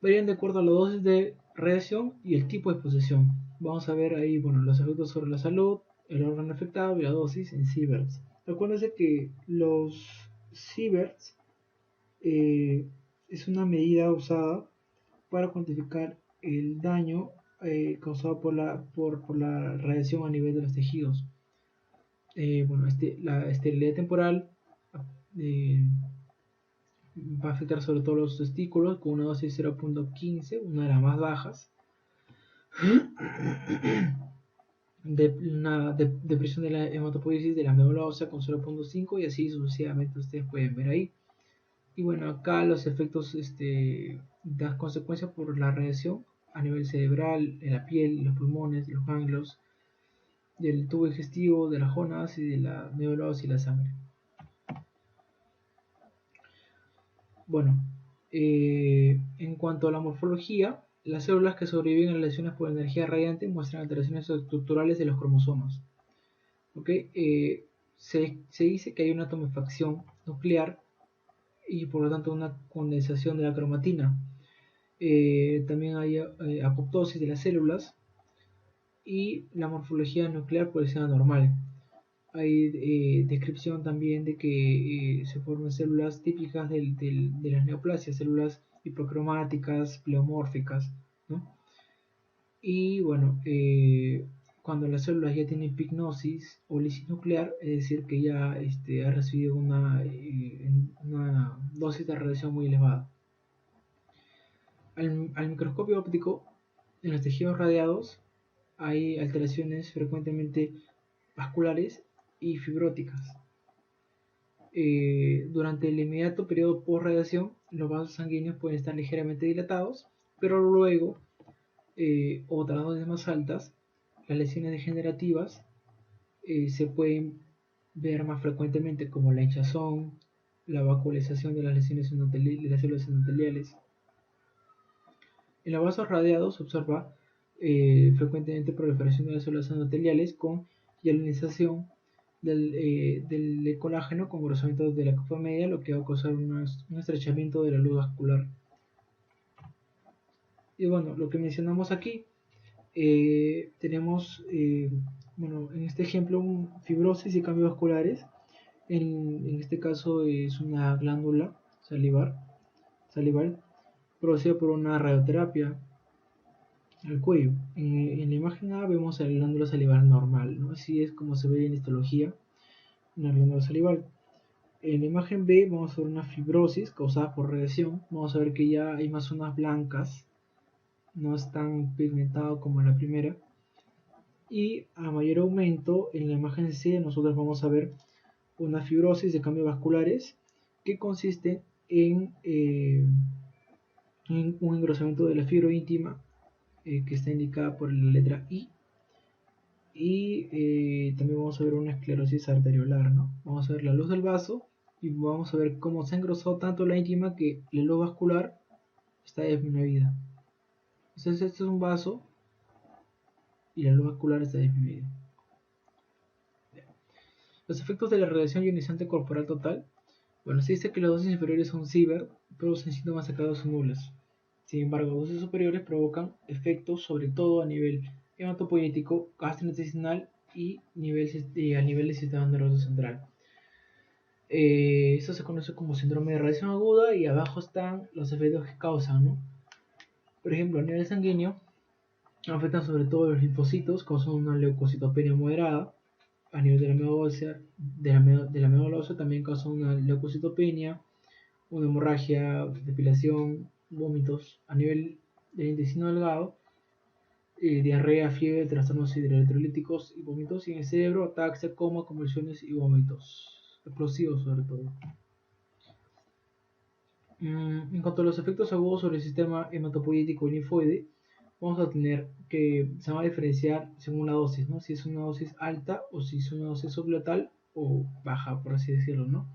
Speaker 1: varían de acuerdo a la dosis de radiación y el tipo de exposición. Vamos a ver ahí, bueno, los efectos sobre la salud, el órgano afectado y la dosis en sieverts. Acuérdense que los sieverts es una medida usada para cuantificar el daño causado por la radiación a nivel de los tejidos. Bueno, la esterilidad temporal eh, va a afectar sobre todo los testículos con una dosis 0.15, una de las más bajas. Una depresión de la hematopoiesis de la médula ósea con 0.5 y así sucesivamente ustedes pueden ver ahí. Y bueno, acá los efectos, las consecuencias por la radiación a nivel cerebral, en la piel, los pulmones, los ganglios, del tubo digestivo, de las gónadas y de la médula ósea y la sangre. Bueno, en cuanto a la morfología, las células que sobreviven a las lesiones por energía radiante muestran alteraciones estructurales de los cromosomas. ¿Okay? Se dice que hay una tumefacción nuclear y por lo tanto una condensación de la cromatina. También hay apoptosis de las células y la morfología nuclear puede ser anormal. Hay descripción también de que se forman células típicas de las neoplasias, células hipocromáticas, pleomórficas, ¿no? Y bueno, cuando las células ya tienen pignosis o lisis nuclear, es decir, que ya ha recibido una dosis de radiación muy elevada. Al microscopio óptico, en los tejidos radiados hay alteraciones frecuentemente vasculares y fibróticas. Durante el inmediato periodo post-radiación, los vasos sanguíneos pueden estar ligeramente dilatados, pero luego, o tras dosis más altas, las lesiones degenerativas se pueden ver más frecuentemente, como la hinchazón, la vascularización de las lesiones de las células endoteliales. En los vasos radiados se observa frecuentemente proliferación de las células endoteliales con hialinización del colágeno con engrosamiento de la capa media, lo que va a causar un estrechamiento de la luz vascular. Y bueno, lo que mencionamos aquí, tenemos, bueno, en este ejemplo, fibrosis y cambios vasculares. En este caso es una glándula salival producida por una radioterapia al cuello. En la imagen A vemos la glándula salival normal, ¿no? Así es como se ve en histología una glándula salival. En la imagen B vamos a ver una fibrosis causada por radiación. Vamos a ver que ya hay más zonas blancas, no es tan pigmentado como en la primera. Y a mayor aumento, en la imagen C nosotros vamos a ver una fibrosis de cambios vasculares que consiste en un engrosamiento de la fibra íntima que está indicada por la letra I. Y también vamos a ver una esclerosis arteriolar, ¿no? Vamos a ver la luz del vaso y vamos a ver cómo se ha engrosado tanto la íntima que la luz vascular está disminuida. Entonces este es un vaso y la luz vascular está disminuida. Los efectos de la radiación ionizante corporal total. Bueno, se dice que las dosis inferiores son Sieverts, producen síntomas sacados o nulas. Sin embargo, dosis superiores provocan efectos sobre todo a nivel hematopoyético, gastrointestinal y a nivel del sistema nervioso central. Esto se conoce como síndrome de radiación aguda y abajo están los efectos que causan, ¿no? Por ejemplo, a nivel sanguíneo, afectan sobre todo los linfocitos, causan una leucocitopenia moderada. A nivel de la médula ósea también causa una leucocitopenia, una hemorragia, depilación, vómitos. A nivel del intestino delgado, diarrea, fiebre, trastornos hidroelectrolíticos y vómitos. Y en el cerebro, ataxia, coma, convulsiones y vómitos. Explosivos sobre todo. En cuanto a los efectos agudos sobre el sistema hematopoyético y linfoide, vamos a tener que se va a diferenciar según la dosis, ¿no? Si es una dosis alta o si es una dosis subletal o baja, por así decirlo, ¿no?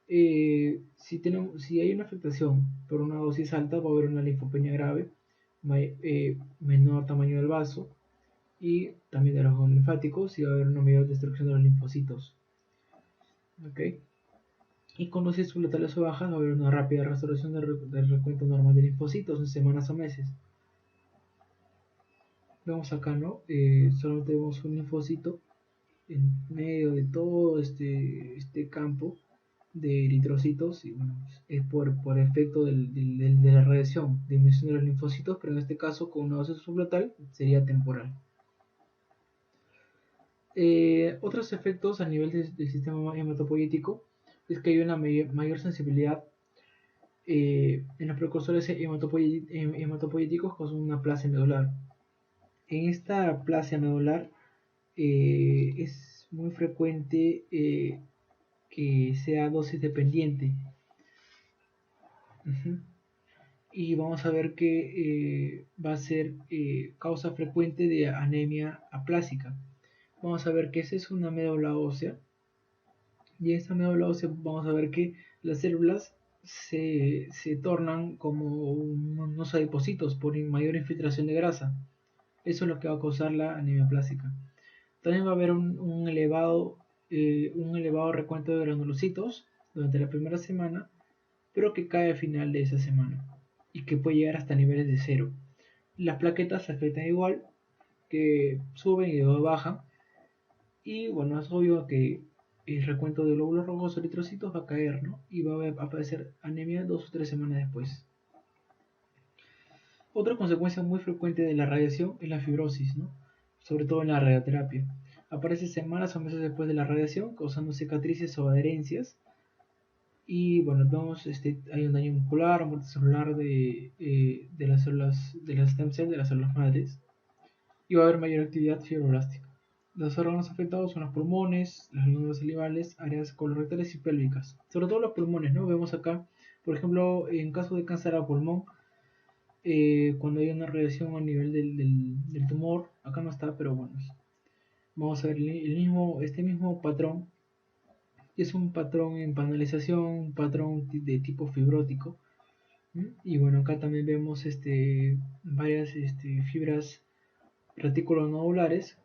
Speaker 1: Si hay una afectación por una dosis alta, va a haber una linfopenia grave, menor tamaño del vaso y también de los vasos linfáticos, y va a haber una mayor destrucción de los linfocitos. ¿Okay? Y con dosis subletales o bajas va a haber una rápida restauración del recuento normal de linfocitos en semanas o meses. Vemos acá, ¿no? Solamente vemos un linfocito en medio de todo este campo de eritrocitos, y bueno, es por efecto de la radiación, disminución de los linfocitos, pero en este caso con una dosis subletal sería temporal. Otros efectos a nivel del sistema hematopoyético es que hay una mayor sensibilidad en los precursores hematopoyéticos con una plasia medular. En esta plasia medular es muy frecuente que sea dosis dependiente. Y vamos a ver que va a ser causa frecuente de anemia aplásica. Vamos a ver que esa es una médula ósea, y en esta médula ósea vamos a ver que las células se tornan como unos adipocitos por mayor infiltración de grasa. Eso es lo que va a causar la anemia aplásica. También va a haber un elevado recuento de granulocitos durante la primera semana, pero que cae al final de esa semana y que puede llegar hasta niveles de cero. Las plaquetas se afectan igual, que suben y luego bajan, y bueno, es obvio que el recuento de glóbulos rojos o eritrocitos va a caer, ¿no? Y va a aparecer anemia 2 o 3 semanas después. Otra consecuencia muy frecuente de la radiación es la fibrosis, ¿no? Sobre todo en la radioterapia. Aparece semanas o meses después de la radiación, causando cicatrices o adherencias. Y bueno, vemos hay un daño muscular, muerte celular de las células, de las stem cells, de las células madres.
Speaker 2: y va a haber mayor actividad fibroblástica. Los órganos afectados son los pulmones, las glándulas salivales, áreas colorectales y pélvicas. Sobre todo los pulmones, ¿no? Vemos acá, por ejemplo, en caso de cáncer al pulmón, cuando hay una radiación a nivel del tumor, acá no está, pero bueno, vamos a ver este mismo patrón, que es un patrón en panelización, un patrón de tipo fibrótico. Y bueno, acá también vemos varias fibras reticulonodulares,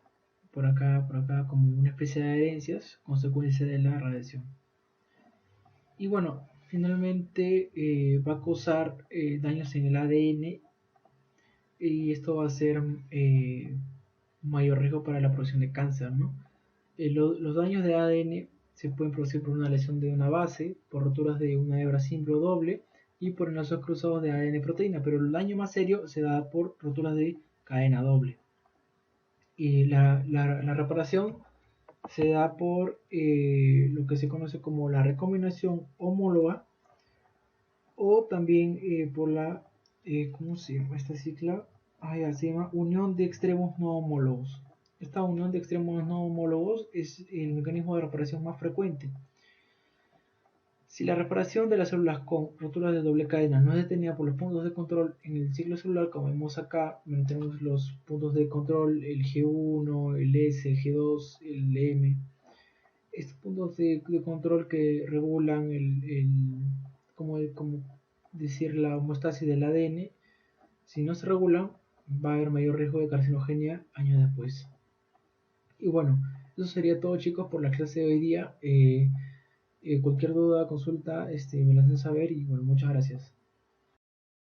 Speaker 2: por acá como una especie de adherencias, consecuencia de la radiación. Y bueno, finalmente va a causar daños en el ADN y esto va a ser un mayor riesgo para la producción de cáncer, ¿no? Los daños de ADN se pueden producir por una lesión de una base, por roturas de una hebra simple o doble y por enlaces cruzados de ADN proteína, pero el daño más serio se da por roturas de cadena doble. Y la reparación se da por lo que se conoce como la recombinación homóloga o también por la, ¿cómo se llama esta cicla? Se llama unión de extremos no homólogos. Esta unión de extremos no homólogos es el mecanismo de reparación más frecuente. Si la reparación de las células con roturas de doble cadena no es detenida por los puntos de control en el ciclo celular, como vemos acá, tenemos los puntos de control, el G1, el S, el G2, el M. Estos puntos de control que regulan como decir, la homeostasis del ADN, si no se regulan, va a haber mayor riesgo de carcinogenia años después. Y bueno, eso sería todo, chicos, por la clase de hoy día. Cualquier duda, consulta, me la hacen saber y bueno, muchas gracias.